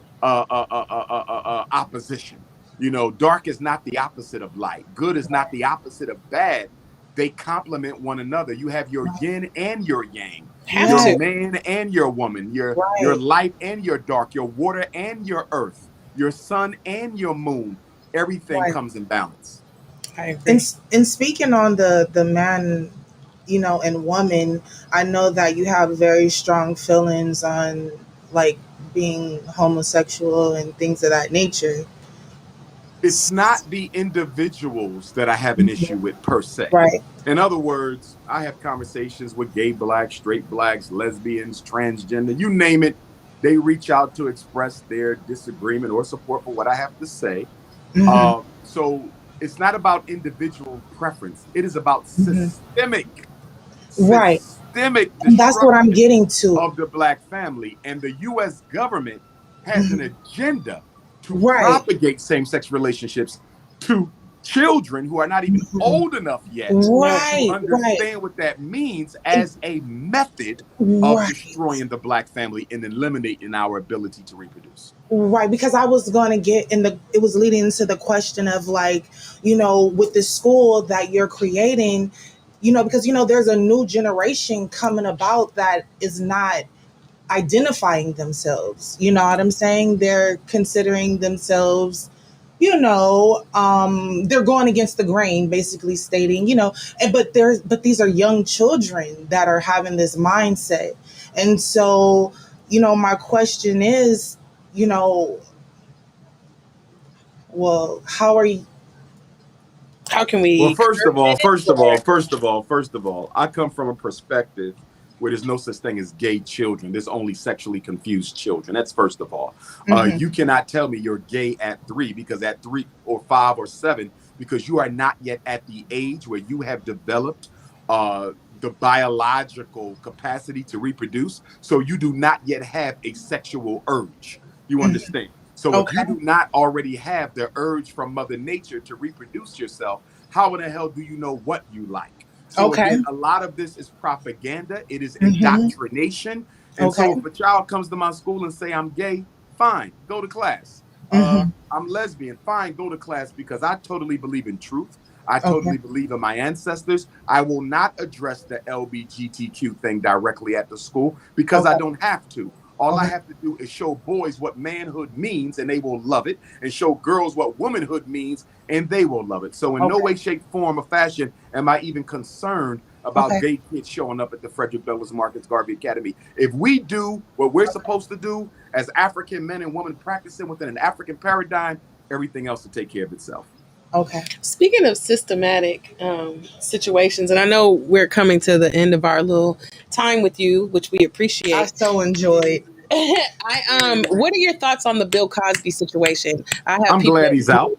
opposition. You know, dark is not the opposite of light. Good is not the opposite of bad. They complement one another. You have your yin and your yang, your man and your woman, your light and your dark, your water and your earth, your sun and your moon. Everything comes in balance. I agree. And speaking on the man, you know, and woman, I know that you have very strong feelings on like being homosexual and things of that nature. It's not the individuals that I have an issue with per se. In other words, I have conversations with gay blacks, straight blacks, lesbians, transgender, you name it. They reach out to express their disagreement or support for what I have to say. So it's not about individual preference. It is about systemic That's what I'm getting to of the black family. And the U.S. government has an agenda to propagate same-sex relationships to children who are not even old enough yet to understand what that means as a method of destroying the black family and eliminating our ability to reproduce. Because I was going to get it was leading into the question of like, you know, with the school that you're creating, you know, because, you know, there's a new generation coming about that is not identifying themselves. You know what I'm saying? They're considering themselves, you know, they're going against the grain, basically stating, you know, but these are young children that are having this mindset. And so, you know, my question is, you know, well, how can we? Well, first of all, I come from a perspective where there's no such thing as gay children. There's only sexually confused children. That's first of all. You cannot tell me you're gay at 3 because at 3 or 5 or 7, because you are not yet at the age where you have developed the biological capacity to reproduce. So you do not yet have a sexual urge. You understand? So if you do not already have the urge from Mother Nature to reproduce yourself, how in the hell do you know what you like? So again, a lot of this is propaganda. It is indoctrination. And so if a child comes to my school and say I'm gay, fine, go to class. I'm lesbian, fine, go to class, because I totally believe in truth. I totally believe in my ancestors. I will not address the LGBTQ thing directly at the school because I don't have to. All I have to do is show boys what manhood means and they will love it, and show girls what womanhood means and they will love it. So in no way, shape, form, or fashion am I even concerned about gay kids showing up at the Frederick Douglass Marcus Garvey Academy. If we do what we're supposed to do as African men and women practicing within an African paradigm, everything else will take care of itself. Speaking of systematic situations, and I know we're coming to the end of our little time with you, which we appreciate. I so enjoyed. What are your thoughts on the Bill Cosby situation? I'm glad he's out.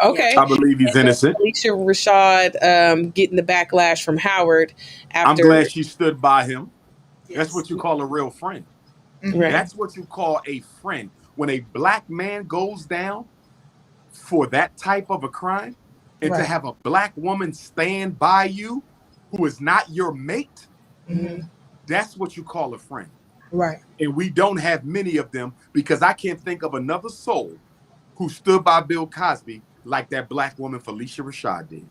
Okay. I believe he's innocent. Alicia Rashad getting the backlash from Howard after. I'm glad she stood by him. That's what you call a real friend. That's what you call a friend. When a black man goes down for that type of a crime, and to have a black woman stand by you who is not your mate, that's what you call a friend. And we don't have many of them, because I can't think of another soul who stood by Bill Cosby like that black woman Felicia Rashad did.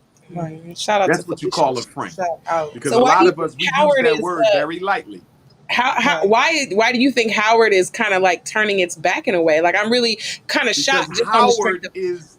Shout out that's to what Felicia. you call a friend. Because so a lot of us, we use that word very lightly. Why do you think Howard is kind of like turning its back in a way? Like, I'm really kind of shocked. Howard is,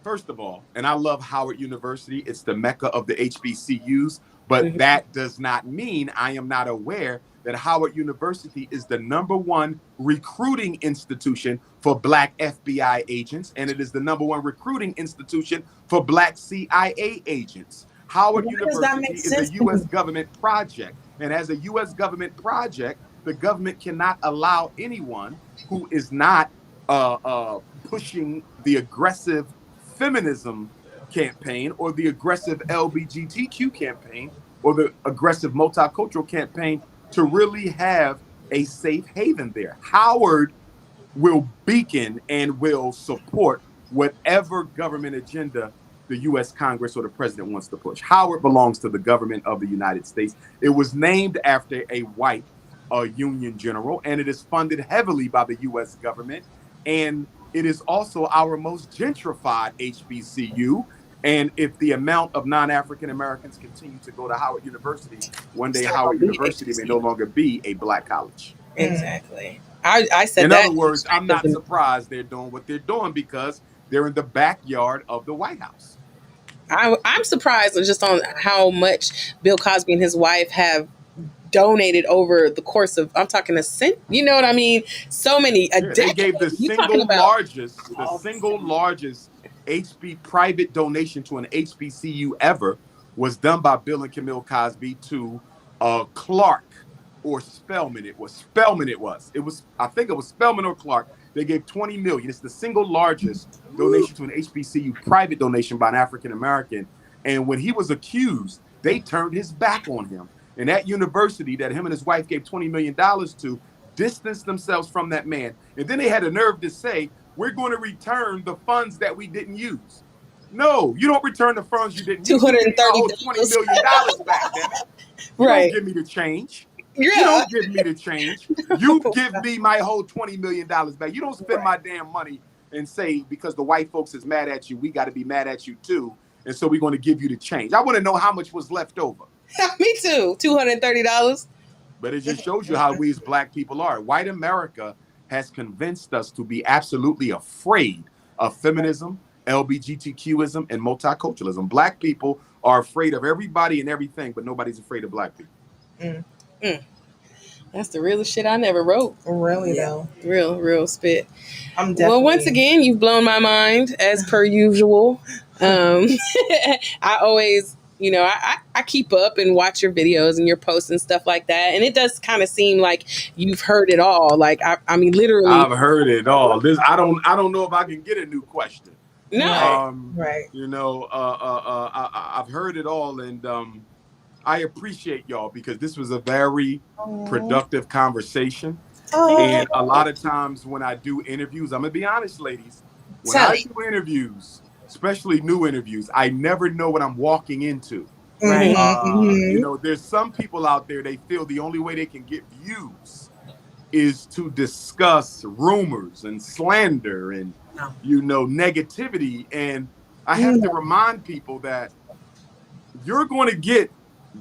first of all, and I love Howard University. It's the mecca of the HBCUs. But that does not mean I am not aware that Howard University is the #1 recruiting institution for Black FBI agents, and it is the #1 recruiting institution for Black CIA agents. Howard University is a U.S. government project, and as a U.S. government project, the government cannot allow anyone who is not pushing the aggressive feminism campaign or the aggressive LGBTQ campaign or the aggressive multicultural campaign to really have a safe haven there. Howard will beacon and will support whatever government agenda the U.S. Congress or the president wants to push. Howard belongs to the government of the United States. It was named after a white Union general, and it is funded heavily by the U.S. government. And it is also our most gentrified HBCU. And if the amount of non-African Americans continue to go to Howard University, one day Howard University may no longer be a Black college. Exactly. I said in that. In other words, I'm not surprised they're doing what they're doing because they're in the backyard of the White House. I'm surprised just on how much Bill Cosby and his wife have donated over the course of, I'm talking a cent, you know what I mean? So many, a decade. They gave the single largest private donation to an HBCU ever was done by Bill and Camille Cosby to Clark or Spelman. It was I think it was Spelman or Clark. They gave $20 million. It's the single largest donation to an HBCU, private donation by an African American. And when he was accused, they turned his back on him. And that university that him and his wife gave $20 million to distanced themselves from that man. And then they had the nerve to say, we're going to return the funds that we didn't use. No, you don't return the funds you didn't use. $230 million back, damn it. You don't give me the change. Yeah. You don't give me the change. You give me my whole $20 million back. You don't spend my damn money and say, because the white folks is mad at you, we got to be mad at you too. And so we're going to give you the change. I want to know how much was left over. Me too. $230. But it just shows you how we as Black people are. White America has convinced us to be absolutely afraid of feminism, LGBTQism, and multiculturalism. Black people are afraid of everybody and everything, but nobody's afraid of Black people. That's the realest shit I never wrote. Really, though. Real spit. I'm definitely... Well, once again, you've blown my mind, as per usual. I always... You know, I keep up and watch your videos and your posts and stuff like that. And it does kind of seem like you've heard it all. Like, I mean, literally. I've heard it all. I don't know if I can get a new question. No. Right. You know, I've heard it all. And I appreciate y'all because this was a very productive conversation. And a lot of times when I do interviews, I'm going to be honest, ladies. When I do interviews, especially new interviews, I never know what I'm walking into. Right. You know, there's some people out there, they feel the only way they can get views is to discuss rumors and slander and, you know, negativity. And I have to remind people that you're going to get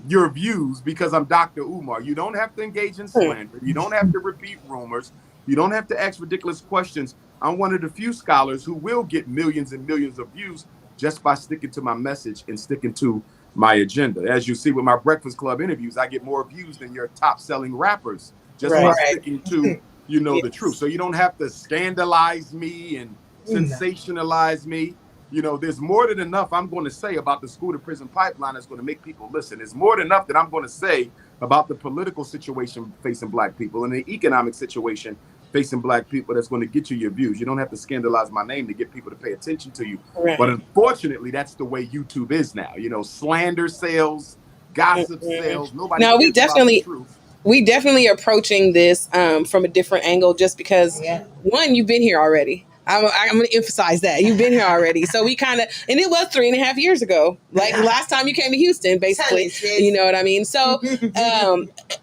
your views because I'm Dr. Umar. You don't have to engage in slander. You don't have to repeat rumors. You don't have to ask ridiculous questions. I'm one of the few scholars who will get millions and millions of views just by sticking to my message and sticking to my agenda. As you see with my Breakfast Club interviews, I get more views than your top-selling rappers just by sticking to, you know, the truth. So you don't have to scandalize me and sensationalize me. You know, there's more than enough I'm going to say about the school-to-prison pipeline that's going to make people listen. There's more than enough that I'm going to say about the political situation facing Black people and the economic situation facing Black people that's going to get you your views. You don't have to scandalize my name to get people to pay attention to you. Right. But unfortunately, that's the way YouTube is now. You know, slander sales, gossip sales. Nobody cares about the truth. We definitely approaching this from a different angle just because, one, you've been here already. I'm going to emphasize that. You've been here already. So we kind of, and it was 3.5 years ago. Like the last time you came to Houston, basically. You know what I mean? So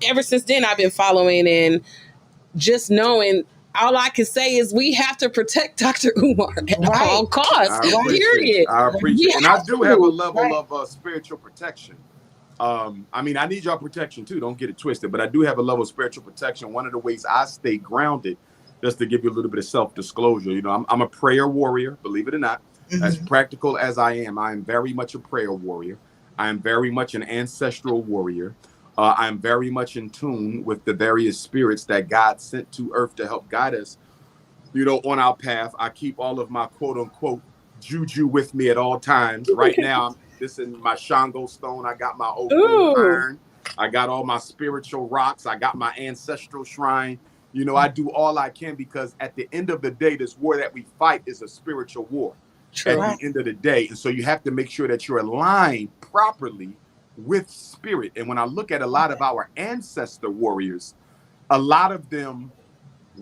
ever since then, I've been following and just knowing all I can say is we have to protect Dr. Umar at all costs. Period. I appreciate it. And I do have a level of spiritual protection. I mean, I need y'all protection too. Don't get it twisted. But I do have a level of spiritual protection. One of the ways I stay grounded, just to give you a little bit of self-disclosure, you know, I'm a prayer warrior, believe it or not. As practical as I am very much a prayer warrior. I am very much an ancestral warrior. I'm very much in tune with the various spirits that God sent to earth to help guide us, on our path. I keep all of my quote unquote juju with me at all times. Right now, I'm this in my Shango stone. I got my Ogun Ooh. iron. I got all my spiritual rocks. I got my ancestral shrine. I do all I can, because at the end of the day, this war that we fight is a spiritual war. True. At the end of the day. And so you have to make sure that you're aligned properly with spirit. And when I look at a lot of our ancestor warriors, a lot of them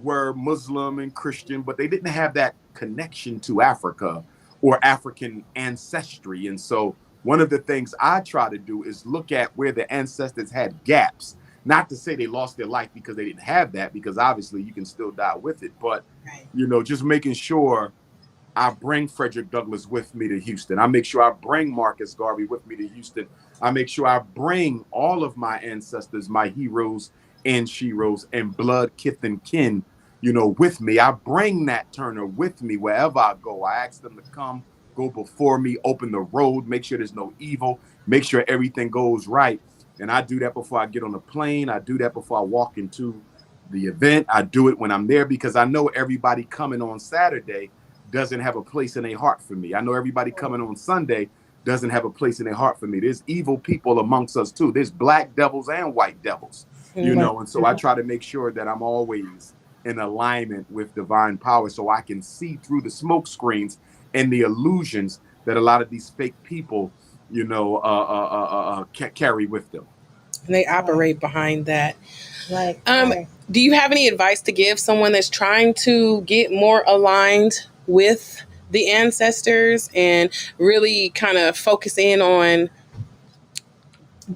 were Muslim and Christian, but they didn't have that connection to Africa or African ancestry. And so one of the things I try to do is look at where the ancestors had gaps. Not to say they lost their life because they didn't have that, because obviously you can still die with it. But, just making sure I bring Frederick Douglass with me to Houston. I make sure I bring Marcus Garvey with me to Houston. I make sure I bring all of my ancestors, my heroes and sheroes and blood, kith and kin, with me. I bring Nat Turner with me wherever I go. I ask them to come, go before me, open the road, make sure there's no evil, make sure everything goes right. And I do that before I get on a plane. I do that before I walk into the event. I do it when I'm there, because I know everybody coming on Saturday doesn't have a place in their heart for me. I know everybody coming on Sunday doesn't have a place in their heart for me. There's evil people amongst us too. There's black devils and white devils, and so I try to make sure that I'm always in alignment with divine power, so I can see through the smoke screens and the illusions that a lot of these fake people, carry with them. And they operate behind that. Right. Do you have any advice to give someone that's trying to get more aligned with the ancestors and really kind of focus in on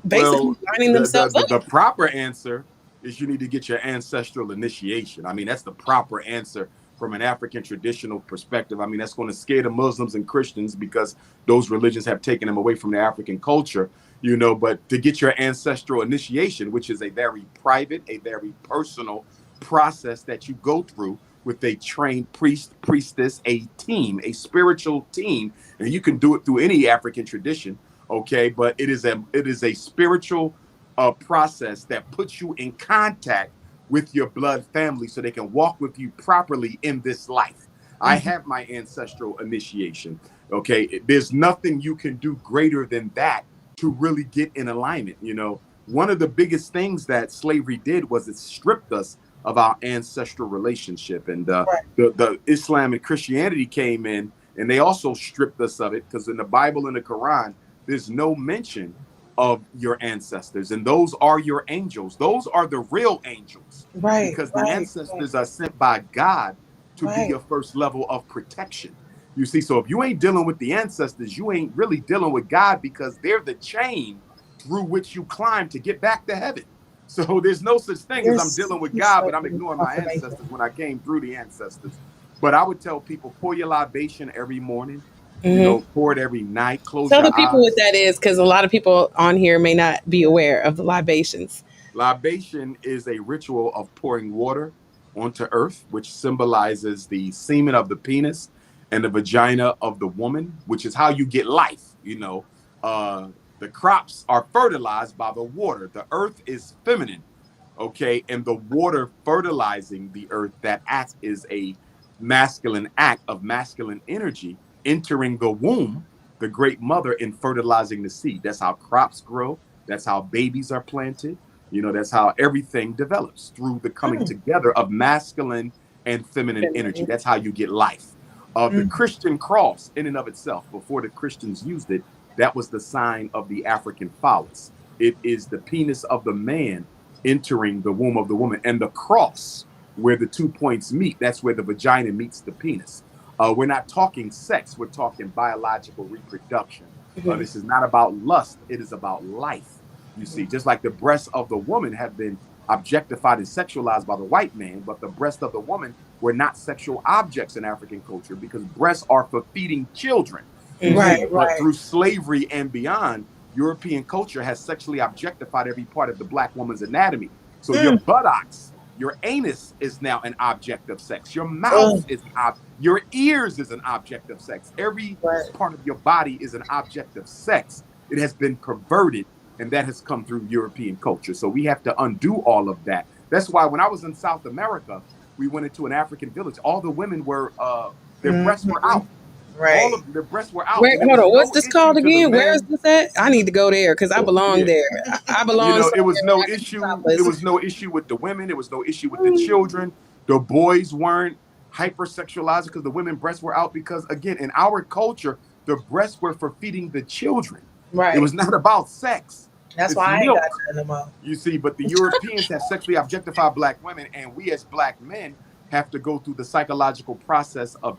basically lining themselves up? The proper answer is you need to get your ancestral initiation. I mean, that's the proper answer from an African traditional perspective. I mean, that's going to scare the Muslims and Christians, because those religions have taken them away from the African culture, but to get your ancestral initiation, which is a very private, a very personal process that you go through with a trained priest, priestess, a team, a spiritual team, and you can do it through any African tradition. Okay, but it is a spiritual process that puts you in contact with your blood family so they can walk with you properly in this life. I have my ancestral initiation. Okay, there's nothing you can do greater than that to really get in alignment. One of the biggest things that slavery did was it stripped us of our ancestral relationship, and the Islam and Christianity came in, and they also stripped us of it, because in the Bible and the Quran, there's no mention of your ancestors, and those are your angels. Those are the real angels, because the ancestors are sent by God to be your first level of protection. You see, so if you ain't dealing with the ancestors, you ain't really dealing with God, because they're the chain through which you climb to get back to heaven. So there's no such thing as I'm dealing with God, but I'm ignoring my ancestors when I came through the ancestors. But I would tell people, pour your libation every morning. Pour it every night. Close your eyes. Tell the people what that is, because a lot of people on here may not be aware of the libations. Libation is a ritual of pouring water onto earth, which symbolizes the semen of the penis and the vagina of the woman, which is how you get life. The crops are fertilized by the water. The earth is feminine, okay? And the water fertilizing the earth, that act is a masculine act of masculine energy entering the womb, the great mother, and fertilizing the seed. That's how crops grow. That's how babies are planted. That's how everything develops, through the coming together of masculine and feminine energy. That's how you get life. The Christian cross in and of itself, before the Christians used it, that was the sign of the African phallus. It is the penis of the man entering the womb of the woman, and the cross, where the 2 points meet, that's where the vagina meets the penis. We're not talking sex, we're talking biological reproduction. This is not about lust, it is about life. You see, just like the breasts of the woman have been objectified and sexualized by the white man, but the breasts of the woman were not sexual objects in African culture, because breasts are for feeding children. But through slavery and beyond, European culture has sexually objectified every part of the black woman's anatomy. So your buttocks, your anus is now an object of sex. Your mouth is your ears is an object of sex. Every part of your body is an object of sex. it has been perverted, and that has come through European culture. So we have to undo all of that. That's why when I was in South America, we went into an African village. All the women were, their breasts were out. Right. All of their breasts were out. Wait, hold on. What's this called again? Men. Where is this at? I need to go there because I belong there. I belong. You know, it was no issue. It was no issue with the women. It was no issue with the children. The boys weren't hypersexualized because the women breasts were out. Because again, in our culture, the breasts were for feeding the children. Right. It was not about sex. That's why I ain't got none of them. You see, but the Europeans have sexually objectified black women, and we as black men have to go through the psychological process of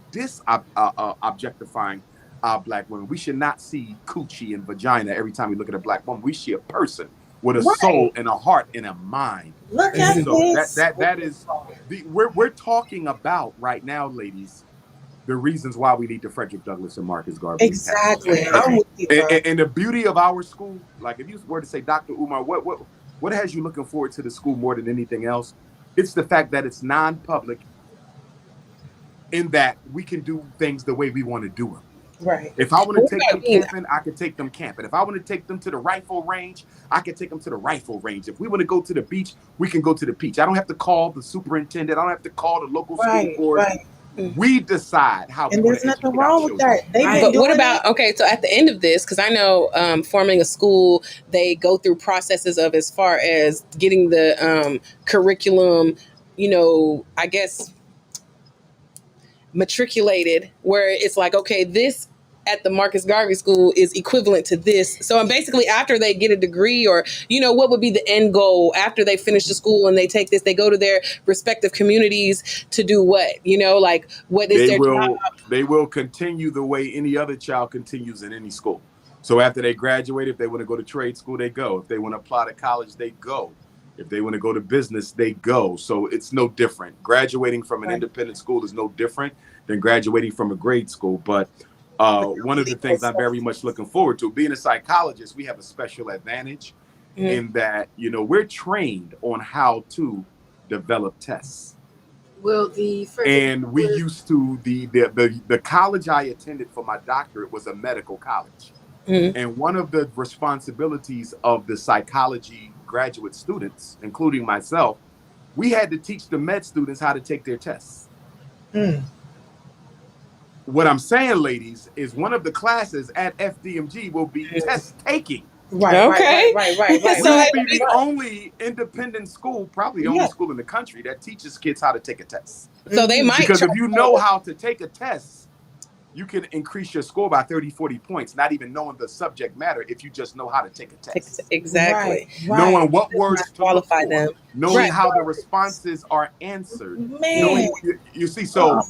objectifying our black women. We should not see coochie and vagina every time we look at a black woman. We see a person with a soul and a heart and a mind. Look at this. That is we're talking about right now, ladies, the reasons why we need the Frederick Douglass and Marcus Garvey. Exactly. And the beauty of our school, like if you were to say, Dr. Umar, what has you looking forward to the school more than anything else? It's the fact that it's non-public, in that we can do things the way we want to do them. Right. If I want to take them camping, I can take them camping. If I want to take them to the rifle range, I can take them to the rifle range. If we want to go to the beach, we can go to the beach. I don't have to call the superintendent. I don't have to call the local school board. Right. We decide how. And there's nothing wrong with that. But what about, okay, so at the end of this, because I know forming a school, they go through processes of as far as getting the curriculum, you know, I guess matriculated, where it's like, okay, this at the Marcus Garvey School is equivalent to this. So basically after they get a degree, or, you know, what would be the end goal after they finish the school and they take this, they go to their respective communities to do what, you know, like what is their job? They will continue the way any other child continues in any school. So after they graduate, if they want to go to trade school, they go. If they want to apply to college, they go. If they want to go to business, they go. So it's no different. Graduating from an independent school is no different than graduating from a grade school. But one of the things I'm very much looking forward to, being a psychologist, we have a special advantage in that, you know, we're trained on how to develop tests. Well, and we used to the college I attended for my doctorate was a medical college. And one of the responsibilities of the psychology graduate students, including myself, we had to teach the med students how to take their tests. What I'm saying, ladies, is one of the classes at FDMG will be test taking. Right. So we'll be the only independent school, probably the only school in the country that teaches kids how to take a test. So they might, because if you know how to take a test, you can increase your score by 30, 40 points, not even knowing the subject matter, if you just know how to take a test. Exactly. Knowing what words to qualify them. Knowing how the responses are answered. Knowing, you see, so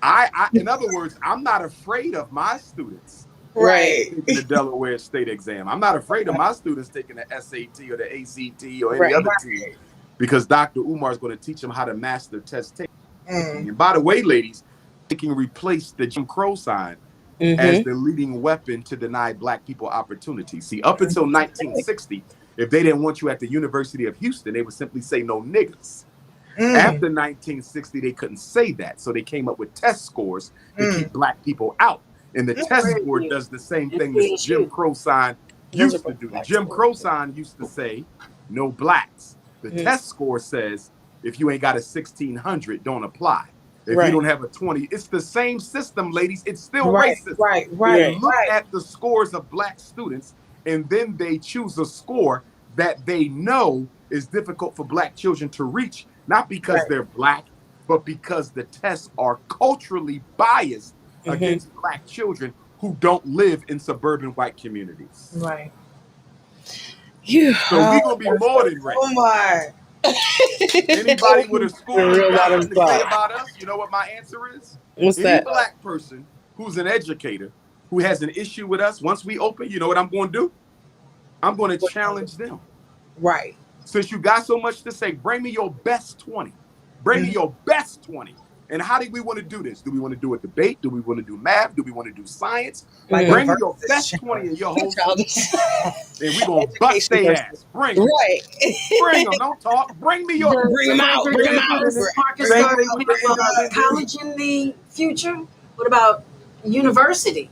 I in other words, I'm not afraid of my students taking the Delaware State exam. I'm not afraid of my students taking the SAT or the ACT or any other team, because Dr. Umar is going to teach them how to master test taking. And by the way, ladies, they can replace the Jim Crow sign as the leading weapon to deny black people opportunity. See, up until 1960, if they didn't want you at the University of Houston, they would simply say no niggas. After 1960, they couldn't say that. So they came up with test scores to keep black people out. And the test score does the same thing as the Jim Crow sign used to do. The Jim Crow sign used to say no blacks. The test score says if you ain't got a 1600, don't apply. If you don't have a 20, it's the same system, ladies. It's still racist. They look at the scores of black students, and then they choose a score that they know is difficult for black children to reach, not because they're black, but because the tests are culturally biased against black children who don't live in suburban white communities. So we're gonna be more than ready. Umar. Anybody with a school to say about us, you know what my answer is? What's Any that? black person who's an educator who has an issue with us, once we open, you know what I'm going to do? I'm going to challenge them. Since you got so much to say, bring me your best 20. Bring me your best 20. And how do we want to do this? Do we want to do a debate? Do we want to do math? Do we want to do science? Bring me your best 20 in your whole and we're going to bust their ass. Bring them. Bring them. Don't talk. Bring me your... Bring them out. Bring them out. College in the future? What about university?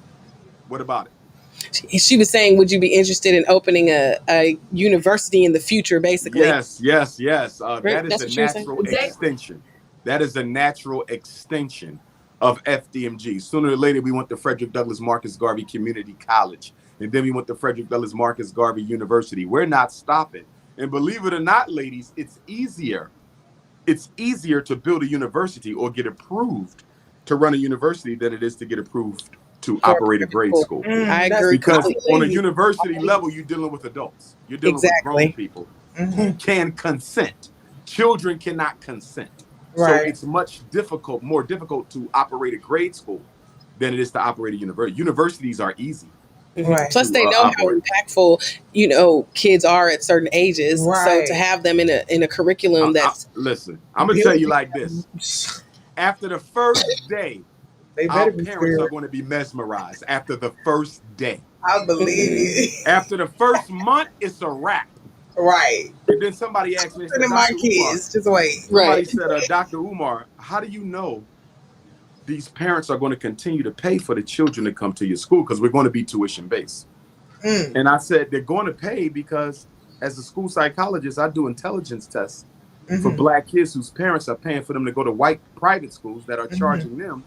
What about it? She was saying, would you be interested in opening a university in the future, basically? Yes. That is a natural extension. That is a natural extension of FDMG. Sooner or later, we went to Frederick Douglass Marcus Garvey Community College. And then we went to Frederick Douglass Marcus Garvey University. We're not stopping. And believe it or not, ladies, it's easier. It's easier to build a university or get approved to run a university than it is to get approved to operate a grade school. I agree. Because on a university level, you're dealing with adults. You're dealing with grown people who can consent. Children cannot consent. Right. So it's much more difficult to operate a grade school than it is to operate a university. Universities are easy. Right. Plus, they know how impactful, kids are at certain ages. Right. So to have them in a curriculum that's listen, I'm gonna tell you like this. After the first day, our parents are going to be mesmerized. After the first day, I believe it. After the first month, it's a wrap. Right. And then somebody asked me, my kids, just wait. Somebody said, Dr. Umar, how do you know these parents are going to continue to pay for the children to come to your school? Because we're going to be tuition based. And I said, they're going to pay because as a school psychologist, I do intelligence tests for Black kids whose parents are paying for them to go to white private schools that are charging them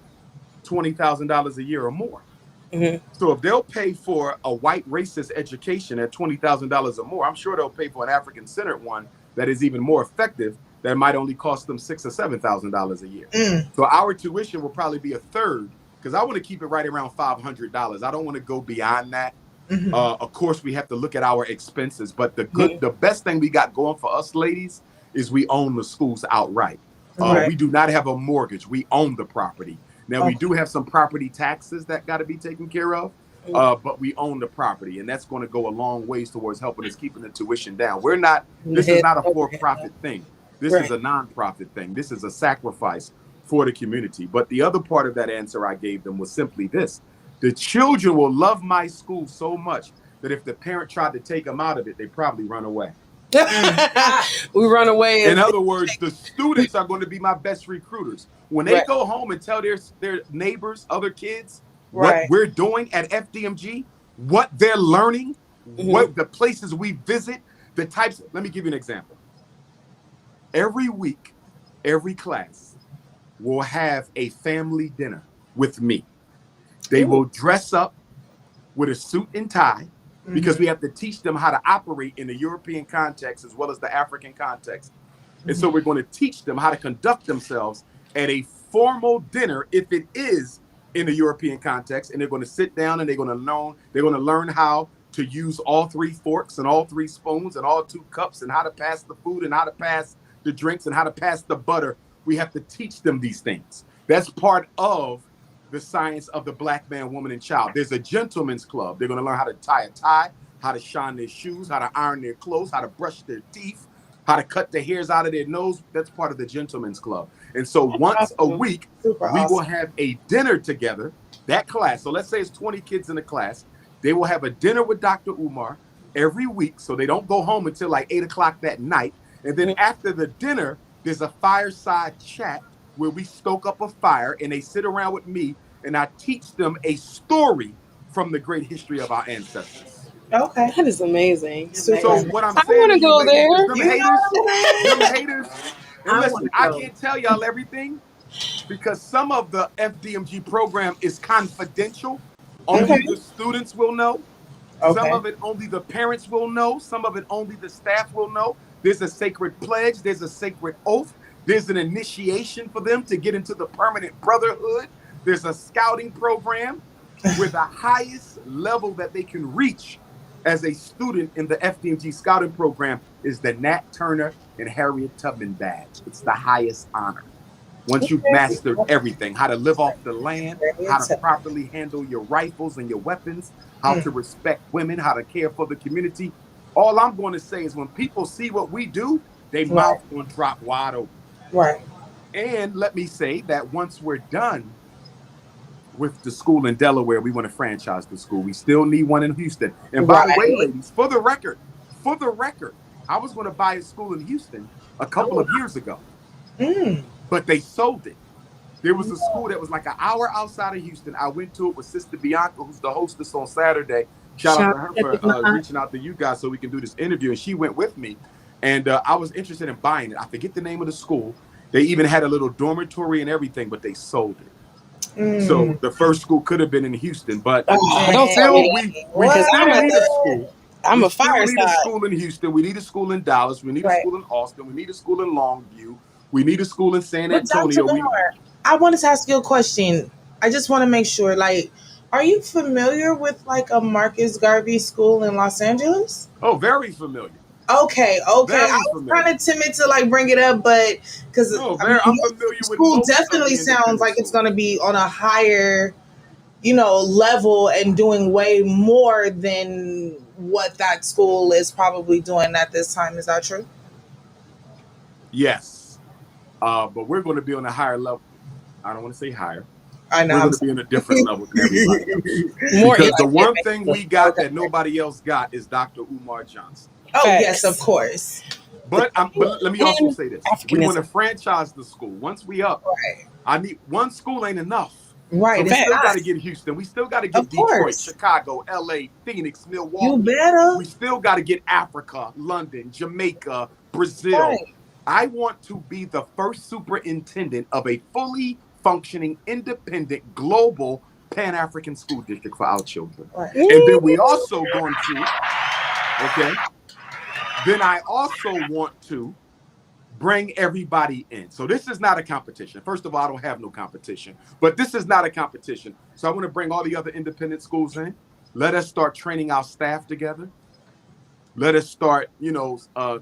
$20,000 a year or more. So if they'll pay for a white racist education at $20,000 or more, I'm sure they'll pay for an African-centered one that is even more effective that might only cost them $6,000 or $7,000 a year. So our tuition will probably be a third because I want to keep it right around $500. I don't want to go beyond that. Of course, we have to look at our expenses, but the best thing we got going for us ladies is we own the schools outright. We do not have a mortgage. We own the property. Now, we do have some property taxes that got to be taken care of, but we own the property, and that's going to go a long ways towards helping us keeping the tuition down. This is not a for-profit thing. This is a non-profit thing. This is a sacrifice for the community. But the other part of that answer I gave them was simply this. The children will love my school so much that if the parent tried to take them out of it, they probably run away. We run away. In other words, the students are going to be my best recruiters. When they go home and tell their neighbors, other kids, what we're doing at FDMG, what they're learning, what the places we visit, the types. Let me give you an example. Every week, every class will have a family dinner with me. They will dress up with a suit and tie because we have to teach them how to operate in the European context as well as the African context. And so we're going to teach them how to conduct themselves at a formal dinner if it is in the European context. And they're going to sit down and they're going to learn how to use all 3 forks and all 3 spoons and all 2 cups and how to pass the food and how to pass the drinks and how to pass the butter. We have to teach them these things. That's part of the science of the Black man, woman, and child. There's a gentleman's club. They're going to learn how to tie a tie, how to shine their shoes, how to iron their clothes, how to brush their teeth, how to cut the hairs out of their nose. That's part of the gentleman's club. And so once a week, we will have a dinner together, that class. So let's say it's 20 kids in the class. They will have a dinner with Dr. Umar every week. So they don't go home until like 8 o'clock that night. And then after the dinner, there's a fireside chat where we stoke up a fire and they sit around with me and I teach them a story from the great history of our ancestors. Okay. That is amazing. So what I'm saying, I want to go there. Them haters. And listen, I can't tell y'all everything because some of the FDMG program is confidential. Only the students will know. Some of it only the parents will know. Some of it only the staff will know. There's a sacred pledge. There's a sacred oath. There's an initiation for them to get into the permanent brotherhood. There's a scouting program where the highest level that they can reach as a student in the FDMG scouting program is the Nat Turner and Harriet Tubman badge. It's the highest honor. Once you've mastered everything, how to live off the land, how to properly handle your rifles and your weapons, how to respect women, how to care for the community. All I'm going to say is when people see what we do, their mouth will drop wide open. Right. And let me say that once we're done with the school in Delaware, we want to franchise the school. We still need one in Houston. And by the way, ladies, for the record, I was going to buy a school in Houston a couple of years ago, but they sold it. There was a school that was like an hour outside of Houston. I went to it with Sister Bianca, who's the hostess on Saturday. Shout out to her for reaching out to you guys so we can do this interview. And she went with me. And I was interested in buying it. I forget the name of the school. They even had a little dormitory and everything, but they sold it. So the first school could have been in Houston, but don't tell me we still need a school. I'm we a fireside. We need a school in Houston. We need a school in Dallas. We need a school in Austin. We need a school in Longview. We need a school in San Antonio. I wanted to ask you a question. I just want to make sure, like, are you familiar with like a Marcus Garvey school in Los Angeles? Oh, very familiar. Okay. I was kind of timid to like bring it up, but because I'm familiar with school definitely sounds like it's going to be on a higher, level and doing way more than what that school is probably doing at this time. Is that true? Yes. But we're going to be on a higher level. I don't want to say higher. I know. We're going to be on a different level than everybody else. Because the one thing we got that nobody else got is Dr. Umar Johnson. Oh, yes, of course. But let me also say this. We want to franchise the school. Once we up, I need one school ain't enough. Right. So we still got to get Houston. We still got to get Detroit, Chicago, LA, Phoenix, Milwaukee. You better. We still got to get Africa, London, Jamaica, Brazil. Right. I want to be the first superintendent of a fully functioning, independent, global, Pan-African school district for our children. Right. And then we also going to, then I also want to bring everybody in. So this is not a competition. First of all, I don't have no competition, but this is not a competition. So I want to bring all the other independent schools in. Let us start training our staff together. Let us start,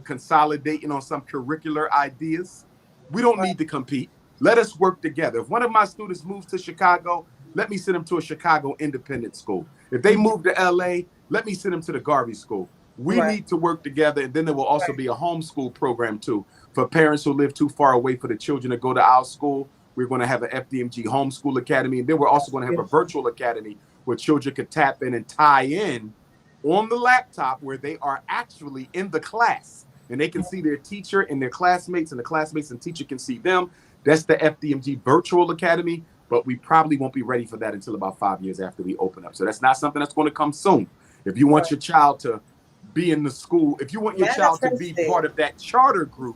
consolidating on some curricular ideas. We don't need to compete. Let us work together. If one of my students moves to Chicago, let me send them to a Chicago independent school. If they move to LA, let me send them to the Garvey School. We need to work together. And then there will also be a homeschool program too for parents who live too far away for the children to go to our school. We're going to have an FDMG homeschool academy. And then we're also going to have a virtual academy where children could tap in and tie in on the laptop where they are actually in the class and they can see their teacher and their classmates, and the classmates and teacher can see them. That's the FDMG virtual academy, but we probably won't be ready for that until about 5 years after we open up. So that's not something that's going to come soon. If you want your child to be in the school, if you want your child to be part of that charter group,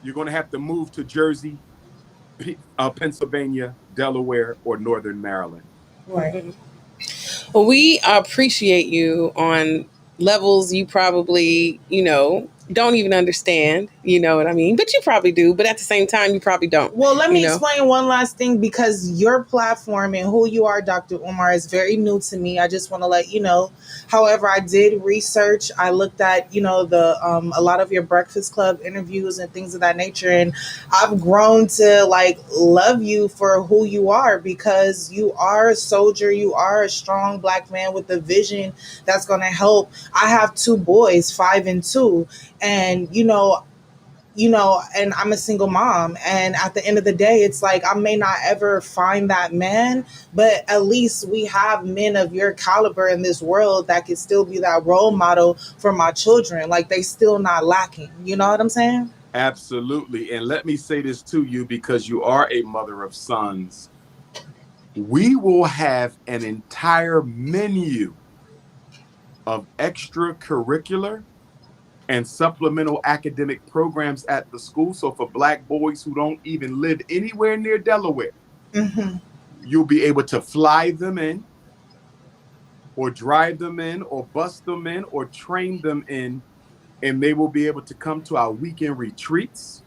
you're going to have to move to Jersey, Pennsylvania, Delaware, or Northern Maryland. Right. Well, we appreciate you on levels you probably, don't even understand, you know what I mean? But you probably do, but at the same time, you probably don't. Well, let me explain one last thing, because your platform and who you are, Dr. Umar, is very new to me. I just want to let you know. However, I did research. I looked at, a lot of your Breakfast Club interviews and things of that nature. And I've grown to love you for who you are, because you are a soldier. You are a strong Black man with a vision that's going to help. I have 2 boys, 5 and 2. And, and I'm a single mom. And at the end of the day, it's like, I may not ever find that man, but at least we have men of your caliber in this world that can still be that role model for my children. Like, they still not lacking. You know what I'm saying? Absolutely. And let me say this to you, because you are a mother of sons. We will have an entire menu of extracurricular and supplemental academic programs at the school. So for Black boys who don't even live anywhere near Delaware, you'll be able to fly them in, or drive them in, or bus them in, or train them in, and they will be able to come to our weekend retreats.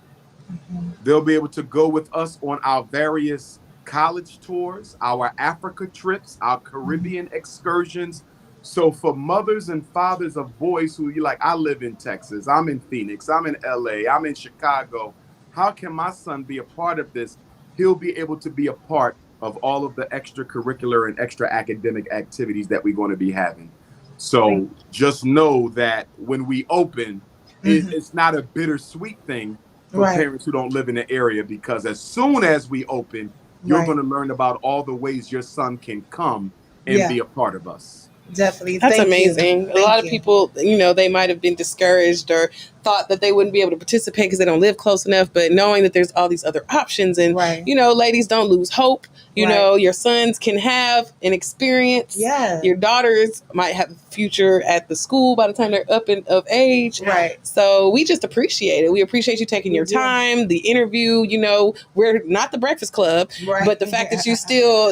They'll be able to go with us on our various college tours, our Africa trips, our Caribbean excursions. So for mothers and fathers of boys who you're like, I live in Texas, I'm in Phoenix, I'm in LA, I'm in Chicago, how can my son be a part of this? He'll be able to be a part of all of the extracurricular and extra academic activities that we're going to be having. So just know that when we open, it's not a bittersweet thing for parents who don't live in the area, because as soon as we open, you're going to learn about all the ways your son can come and be a part of us. Definitely. That's amazing. A lot of people, they might have been discouraged or thought that they wouldn't be able to participate because they don't live close enough, but knowing that there's all these other options, and ladies, don't lose hope. You know, your sons can have an experience. Your daughters might have a future at the school by the time they're up and of age. So we just appreciate it. We appreciate you taking your time, the interview. You know, we're not the Breakfast Club, but the fact that you still,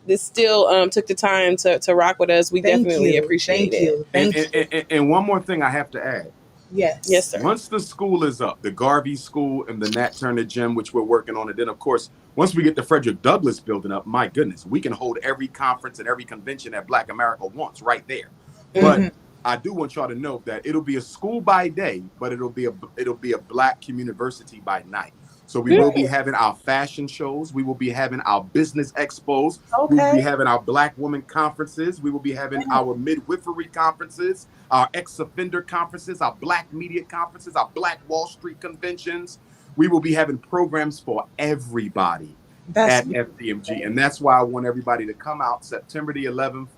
this still took the time to rock with us. We definitely appreciate it. And one more thing I have to add. Yes, sir. Once the school is up, the Garvey School and the Nat Turner Gym, which we're working on, and then, of course, once we get the Frederick Douglass building up, my goodness, we can hold every conference and every convention that Black America wants right there. But I do want y'all to know that it'll be a school by day, but it'll be a Black university by night. So we will be having our fashion shows. We will be having our business expos. We will be having our Black women conferences. We will be having our midwifery conferences, our ex-offender conferences, our Black media conferences, our Black Wall Street conventions. We will be having programs for everybody at FDMG. And that's why I want everybody to come out September the 11th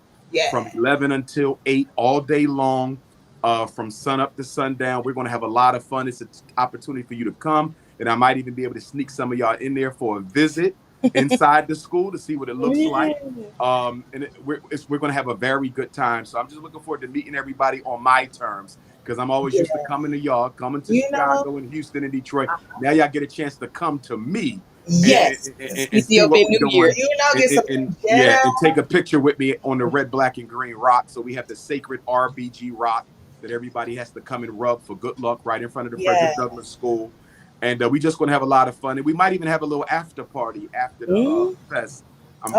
from 11 until 8 all day long, from sun up to sundown. We're going to have a lot of fun. It's an opportunity for you to come. And I might even be able to sneak some of y'all in there for a visit inside the school to see what it looks like. And we're going to have a very good time. So I'm just looking forward to meeting everybody on my terms, because I'm always used to coming to y'all, coming to Chicago and Houston and Detroit. Now y'all get a chance to come to me. And see what we're doing. And take a picture with me on the red, black, and green rock. So we have the sacred RBG rock that everybody has to come and rub for good luck right in front of the Frederick Douglass School. And we just going to have a lot of fun. And we might even have a little after party after the fest. I'm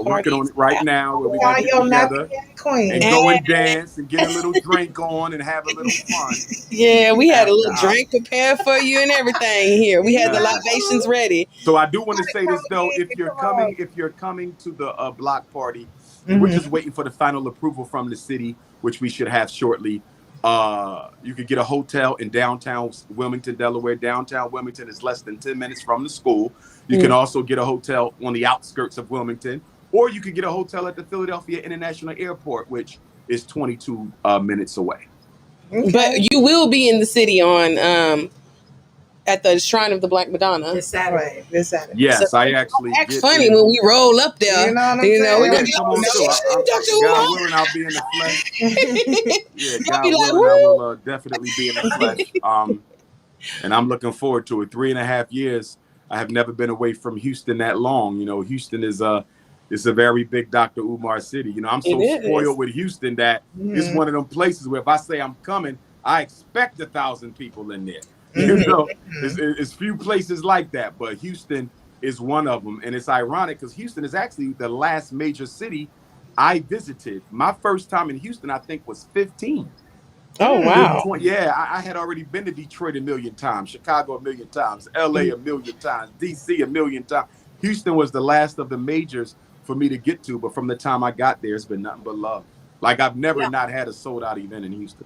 working on it right now, where we're going to get together and go and dance and get a little drink on and have a little fun. Yeah, we had a little drink prepared for you and everything here. We had the libations ready. So I do want to say this, though. If you're coming to the block party, we're just waiting for the final approval from the city, which we should have shortly. You could get a hotel in downtown Wilmington, Delaware. Downtown Wilmington is less than 10 minutes from the school. You can also get a hotel on the outskirts of Wilmington, or you could get a hotel at the Philadelphia International Airport, which is 22 minutes away. But you will be in the city on at the Shrine of the Black Madonna this Saturday. Yes, so I actually. It's funny when we roll up there. You know we're gonna get on Dr. God willing, I'll be in the flesh. God willing, I will definitely be in the flesh. And I'm looking forward to it. 3.5 years. I have never been away from Houston that long. You know, Houston is a very big Dr. Umar city. You know, I'm so spoiled with Houston that it's one of them places where if I say I'm coming, I expect 1,000 people in there. You know, it's few places like that, but Houston is one of them. And it's ironic because Houston is actually the last major city I visited. My first time in Houston, I think, was 15. Oh, wow. I had already been to Detroit 1 million times, Chicago 1 million times, LA 1 million times, DC 1 million times. Houston was the last of the majors for me to get to, but from the time I got there, it's been nothing but love. Like, I've never not had a sold out event in Houston.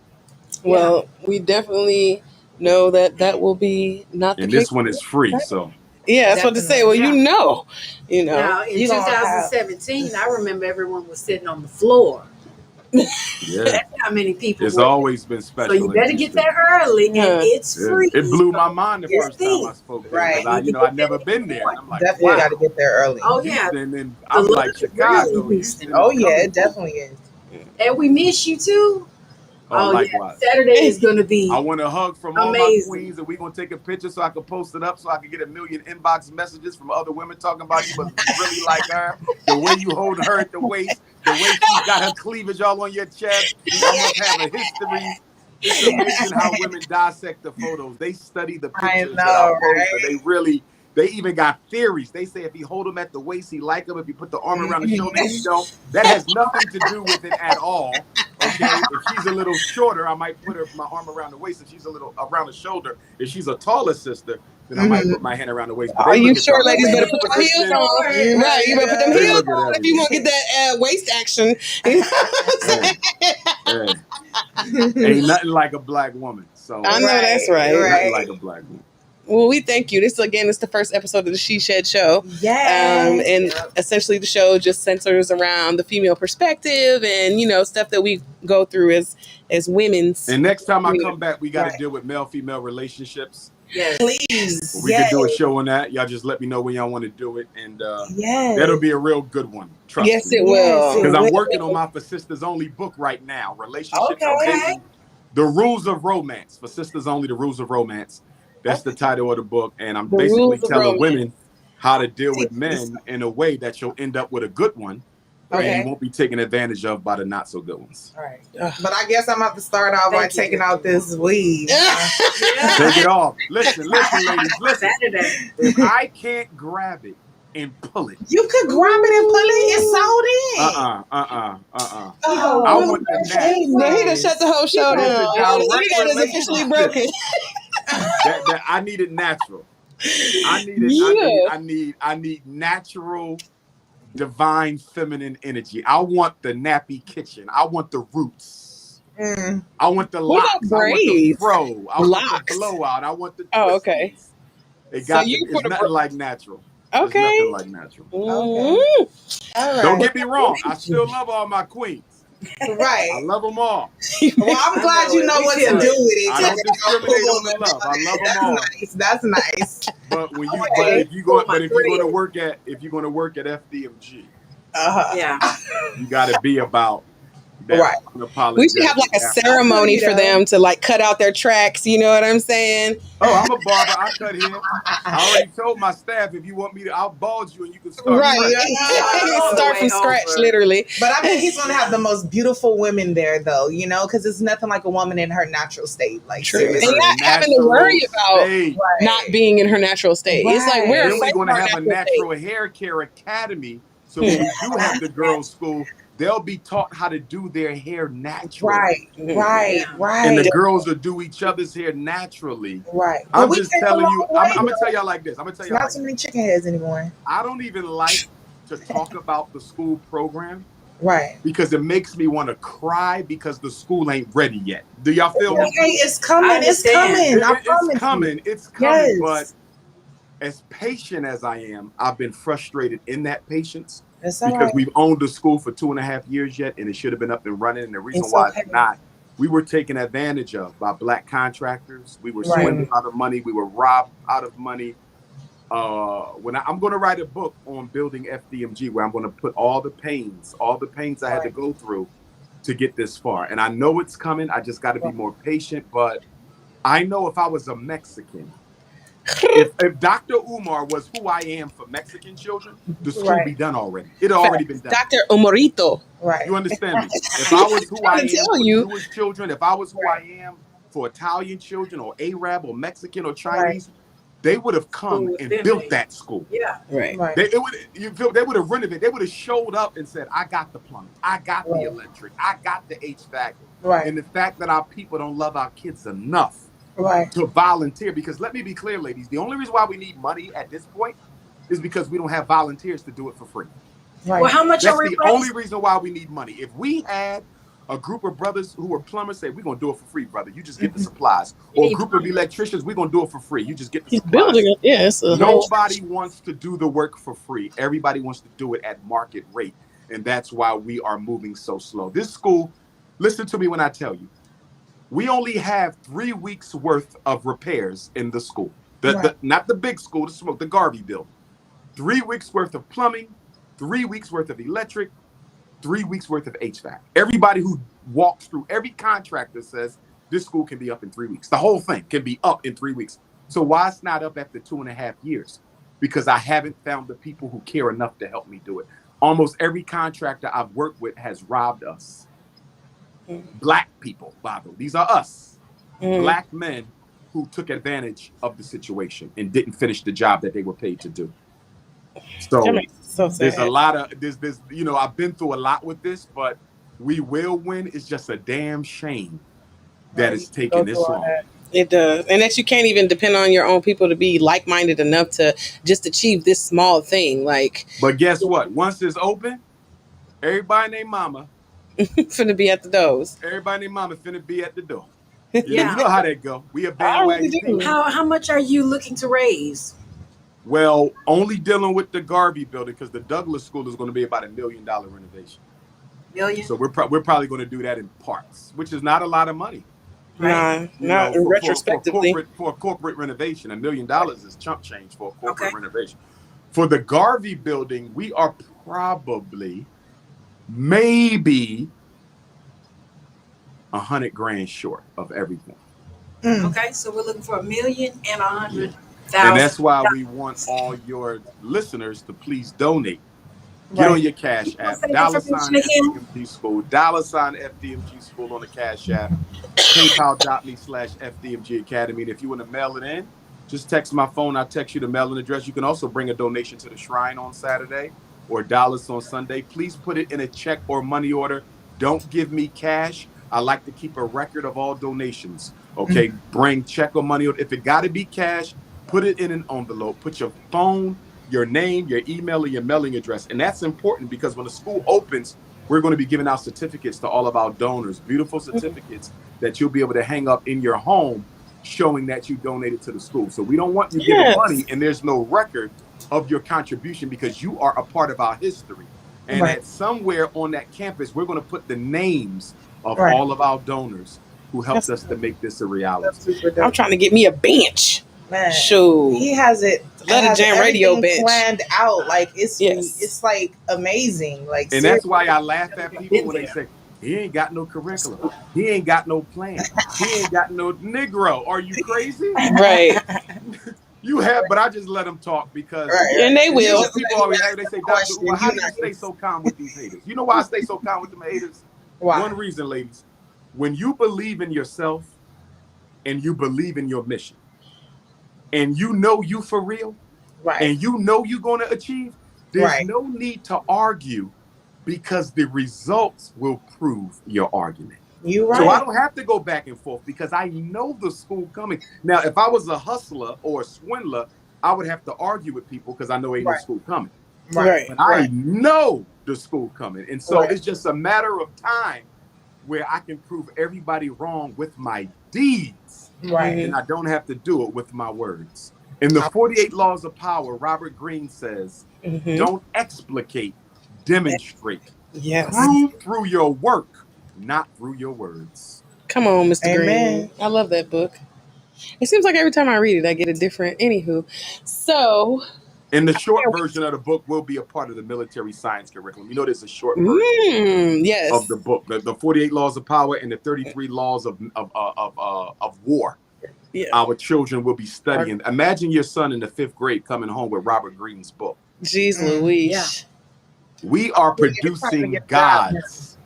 Well, we definitely know that will be not the case. And this one is free, so. Yeah, that's what to say. Well, you know. Now, in 2017, I remember everyone was sitting on the floor. Yeah. That's how many people. It's always been special. So you better get there early, and it's free. It blew my mind the first time I spoke there. Right. I'd never been there. And I'm like, definitely got to get there early. Oh, yeah. And then I'm like, Chicago. Oh, yeah, it definitely is. And we miss you, too. Oh, likewise. Yeah. Saturday is going to be I want a hug from all my queens, and we're going to take a picture so I can post it up so I can get 1 million inbox messages from other women talking about you, but really like her. The way you hold her at the waist, the way she got her cleavage all on your chest. You almost have a history. It's amazing how women dissect the photos. They study the pictures that are posted. They even got theories. They say if you hold him at the waist, he like him. If you put the arm around the shoulder, he don't. That has nothing to do with it at all. Okay, if she's a little shorter, I might put my arm around the waist. If she's a little around the shoulder, if she's a taller sister, then I might put my hand around the waist. Are you sure, ladies? Better put them heels on. Right, you better put them heels on if you want to get that waist action. Ain't nothing like a black woman. So I know that's right. Nothing like a black woman. Well, we thank you. This again is the first episode of the She Shed Show. And essentially the show just centers around the female perspective and, you know, stuff that we go through as women's. And next time I come back, we got to deal with male-female relationships. Yes. Please. We can do a show on that. Y'all just let me know when y'all want to do it. And that'll be a real good one. Trust me. Yes, it will. Because I'm working on my For Sisters Only book right now. Relationships are dating. The Rules of Romance. For Sisters Only, The Rules of Romance. That's the title of the book. And I'm basically telling women how to deal with men in a way that you'll end up with a good one. And you won't be taken advantage of by the not so good ones. All right. But I guess I'm about to start off by taking out this weave. Take it off. Listen, ladies, listen. If I can't grab it and pull it. You could grab it and pull it. It's sewed in. I want the natural. He done shut the whole show down. He is officially broken. that I need it natural. I need natural, divine feminine energy. I want the nappy kitchen. I want the roots. I want the locks. I want the fro. I want the blowout. I want the twisties. Oh, okay. It's nothing like natural. Okay. It's nothing like natural. Okay. All right. Don't get me wrong. I still love all my queens. Right. I love them all. Well, I'm glad you know what to do with it. I don't discriminate on the love. I love them all. That's nice. But when if you're going to work at FDMG, you got to be about that. Right. We should have like a ceremony for them to like cut out their tracks. You know what I'm saying? Oh, I'm a barber. I cut hair. I already told my staff if you want me to, I'll bald you and you can start. Right. Start from scratch, literally. But I mean, he's going to have the most beautiful women there, though. You know, because it's nothing like a woman in her natural state. Like, true. And not having to worry about not being in her natural state. Right. It's like we're going to have a natural hair care academy. So when we do have the girls' school, they'll be taught how to do their hair naturally. Right. And the girls will do each other's hair naturally. Right. I'm just telling you, I'm going to tell y'all like this. Not so many chicken heads anymore. I don't even like to talk about the school program. Right. Because it makes me want to cry because the school ain't ready yet. Do y'all feel me? It's coming. It's coming. It's coming. But as patient as I am, I've been frustrated in that patience. Because we've owned the school for 2.5 years yet, and it should have been up and running. And the reason why it's not, we were taken advantage of by black contractors. We were swindled out of money. We were robbed out of money. I'm going to write a book on building FDMG, where I'm going to put all the pains I had to go through to get this far. And I know it's coming. I just got to be more patient. But I know if I was a Mexican, if Dr. Umar was who I am for Mexican children, the school would be done already. It had already been done. Dr. Umarito. Right. You understand me? If I was who I am for Jewish children, if I was who I am for Italian children or Arab or Mexican or Chinese, they would have come and built that school. Yeah. Right. They would have renovated. They would have showed up and said, I got the plumbing. I got the electric. I got the HVAC. Right. And the fact that our people don't love our kids enough to volunteer. Because let me be clear, ladies, the only reason why we need money at this point is because we don't have volunteers to do it for free. Right. Well, how much That's the only reason why we need money. If we had a group of brothers who were plumbers, say, we're going to do it for free, brother. You just get the supplies. Or a group of electricians, we're going to do it for free. You just get the supplies. Building it, yes. Nobody wants to do the work for free. Everybody wants to do it at market rate. And that's why we are moving so slow. This school, listen to me when I tell you, we only have 3 weeks worth of repairs in the school. Not the big school, the Garvey building. 3 weeks worth of plumbing, 3 weeks worth of electric, 3 weeks worth of HVAC. Everybody who walks through, every contractor says this school can be up in 3 weeks. The whole thing can be up in 3 weeks. So why it's not up after 2.5 years? Because I haven't found the people who care enough to help me do it. Almost every contractor I've worked with has robbed us. Black people, by the way. These are us. Black men who took advantage of the situation and didn't finish the job that they were paid to do. So there's a lot of this, I've been through a lot with this, but we will win. It's just a damn shame that it's taking this long. It does. And that you can't even depend on your own people to be like-minded enough to just achieve this small thing. But guess what? Once it's open, everybody named mama finna be at the doors. Everybody named mama finna be at the door. Yeah, you know how that go. We a bandwagon team. How much are you looking to raise? Well, only dealing with the Garvey building because the Douglas School is going to be about $1 million renovation. Million? So we're probably going to do that in parts, which is not a lot of money. Right? Not retrospectively. For a corporate renovation, $1 million is chump change for a corporate renovation. For the Garvey building, we are probably maybe $100,000 short of everything. Okay, so we're looking for $1 million and $100,000. And that's why we want all your listeners to please donate. Get on your Cash App, $ FDMG School, $ FDMG School on the Cash App, PayPal.me/FDMG Academy. And if you want to mail it in, just text my phone. I'll text you the mailing address. You can also bring a donation to the Shrine on Saturday or dollars on Sunday. Please put it in a check or money order. Don't give me cash. I like to keep a record of all donations. Okay, bring check or money order. If it got to be cash, put it in an envelope. Put your phone, your name, your email, or your mailing address. And that's important because when the school opens, we're going to be giving out certificates to all of our donors, beautiful certificates that you'll be able to hang up in your home showing that you donated to the school. So we don't want you giving money and there's no record of your contribution because you are a part of our history. And at somewhere on that campus, we're going to put the names of all of our donors who helped us to make this a reality. I'm trying to get me a bench. Man, sure. He has it. Let a jam radio bench planned out. Like it's like amazing. Like, and that's why I laugh at people when they say he ain't got no curriculum, he ain't got no plan, he ain't got no Negro. Are you crazy? Right. You have, but I just let them talk because and they will. People always they say, Dr. Umar, how do you stay so calm with these haters? You know why I stay so calm with them haters? Why? One reason, ladies. When you believe in yourself and you believe in your mission, and you know you for real, and you know you're going to achieve, there's no need to argue because the results will prove your argument. You're right. So I don't have to go back and forth because I know the school coming. Now, if I was a hustler or a swindler, I would have to argue with people because I know ain't no school coming. Right. But I know the school coming. And so it's just a matter of time where I can prove everybody wrong with my deeds. Right. And I don't have to do it with my words. In the 48 Laws of Power, Robert Greene says, don't explicate, demonstrate. Prove through your work, not through your words. Come on, Mr. Greene. I love that book. It seems like every time I read it, I get a different. Anywho, so. And the short version of the book will be a part of the military science curriculum. You know, there's a short version of the book, the 48 Laws of Power and the 33 Laws of War. Yeah. Our children will be studying. Imagine your son in the 5th grade coming home with Robert Greene's book. Jeez Louise. Yeah. We are producing gods.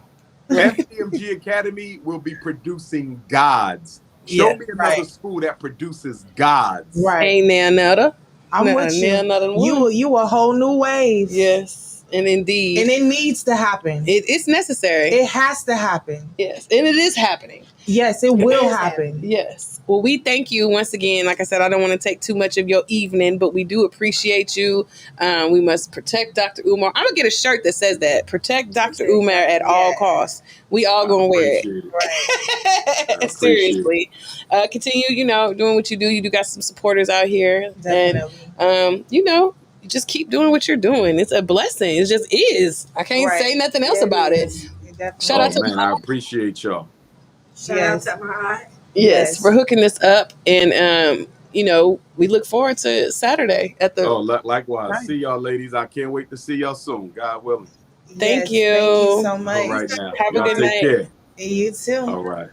FDMG Academy will be producing gods. Show me another school that produces gods. Right. Ain't there another? I'm with you. You a whole new wave. Yes, and indeed. And it needs to happen. It's necessary. It has to happen. Yes, and it is happening. Yes, it will happen. Yes. Well, we thank you once again. Like I said, I don't want to take too much of your evening, but we do appreciate you. We must protect Dr. Umar. I'm going to get a shirt that says that. Protect Dr. Umar at all costs. We all going to wear it. Right. Seriously. Continue, doing what you do. You do got some supporters out here. Definitely. And, you just keep doing what you're doing. It's a blessing. It just is. I can't say nothing else about it. Shout out to I appreciate y'all. Shout out to my Yes, for hooking this up, and we look forward to Saturday at the. Likewise. Right. See y'all, ladies. I can't wait to see y'all soon. God willing. Thank you. Thank you so much. All right now. Have a good night. Care. And you too. All right.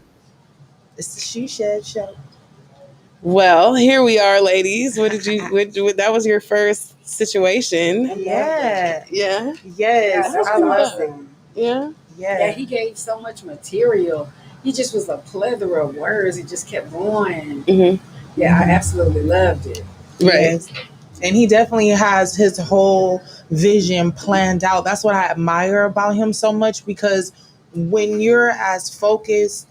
It's the She Shed Show. Well, here we are, ladies. What did you? That was your first situation. Yeah. Yes. I love it. Yeah. He gave so much material. He just was a plethora of words. He just kept going. Mm-hmm. Yeah, I absolutely loved it. Right. Yes. And he definitely has his whole vision planned out. That's what I admire about him so much, because when you're as focused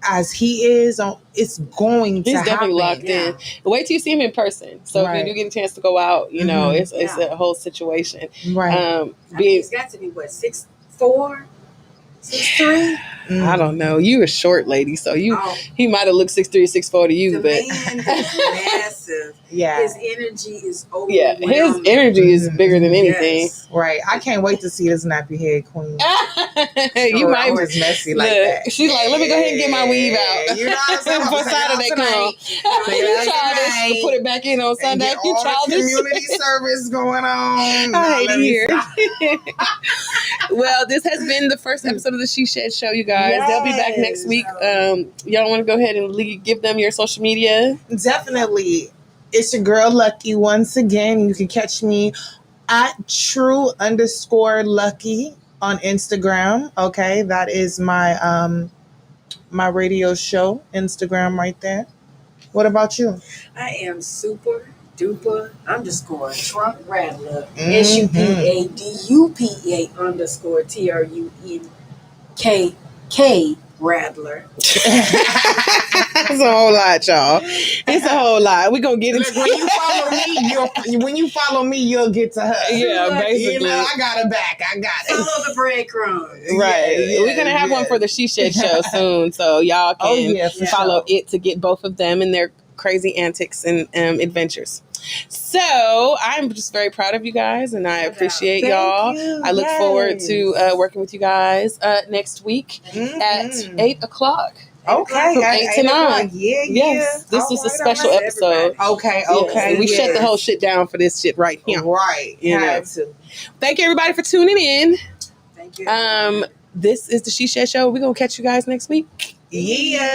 as he is, it's going to happen. He's definitely locked in. Wait till you see him in person. So if you do get a chance to go out, it's a whole situation. Right. He's got to be, 6'4"? 6'3"? I don't know. You a short lady, so he might have looked 6'3", 6'4" to you, the man is massive. Yeah. His energy is overwhelming. His energy is bigger than anything. Yes. Right. I can't wait to see this nappy head queen. You might was messy like that. She's like, let me go ahead and get my weave out. You know what I'm saying? Before Saturday comes. You childish to put it back in on Sunday. You childish. Community service going on. I hate to hear. Well, this has been the first episode of the She Shed Show, you guys. Yes. They'll be back next week. Y'all want to go ahead and give them your social media? Definitely. It's your girl Lucky once again. You can catch me at true_lucky on Instagram. Okay, that is my my radio show Instagram right there. What about you? I am super duper _trunk rattler. SUPADUPA_TRUNKK rattler. It's a whole lot, y'all. It's a whole lot. We're gonna get into when you follow me, you'll get to her. Yeah, basically. You know, I got her back. I got it. Follow the breadcrumbs. Right. Yeah, we're gonna have one for the She Shed Show soon, so y'all can follow it to get both of them and their crazy antics and adventures. So I'm just very proud of you guys, and I appreciate y'all. I look forward to working with you guys next week at 8 o'clock. Okay, from 8 to 9. Yeah. Yes, this is a special episode. Okay. Yes. We shut the whole shit down for this shit right here. Right. You know. Thank you, everybody, for tuning in. Thank you. This is the She Shed Show. We're gonna catch you guys next week. Yeah.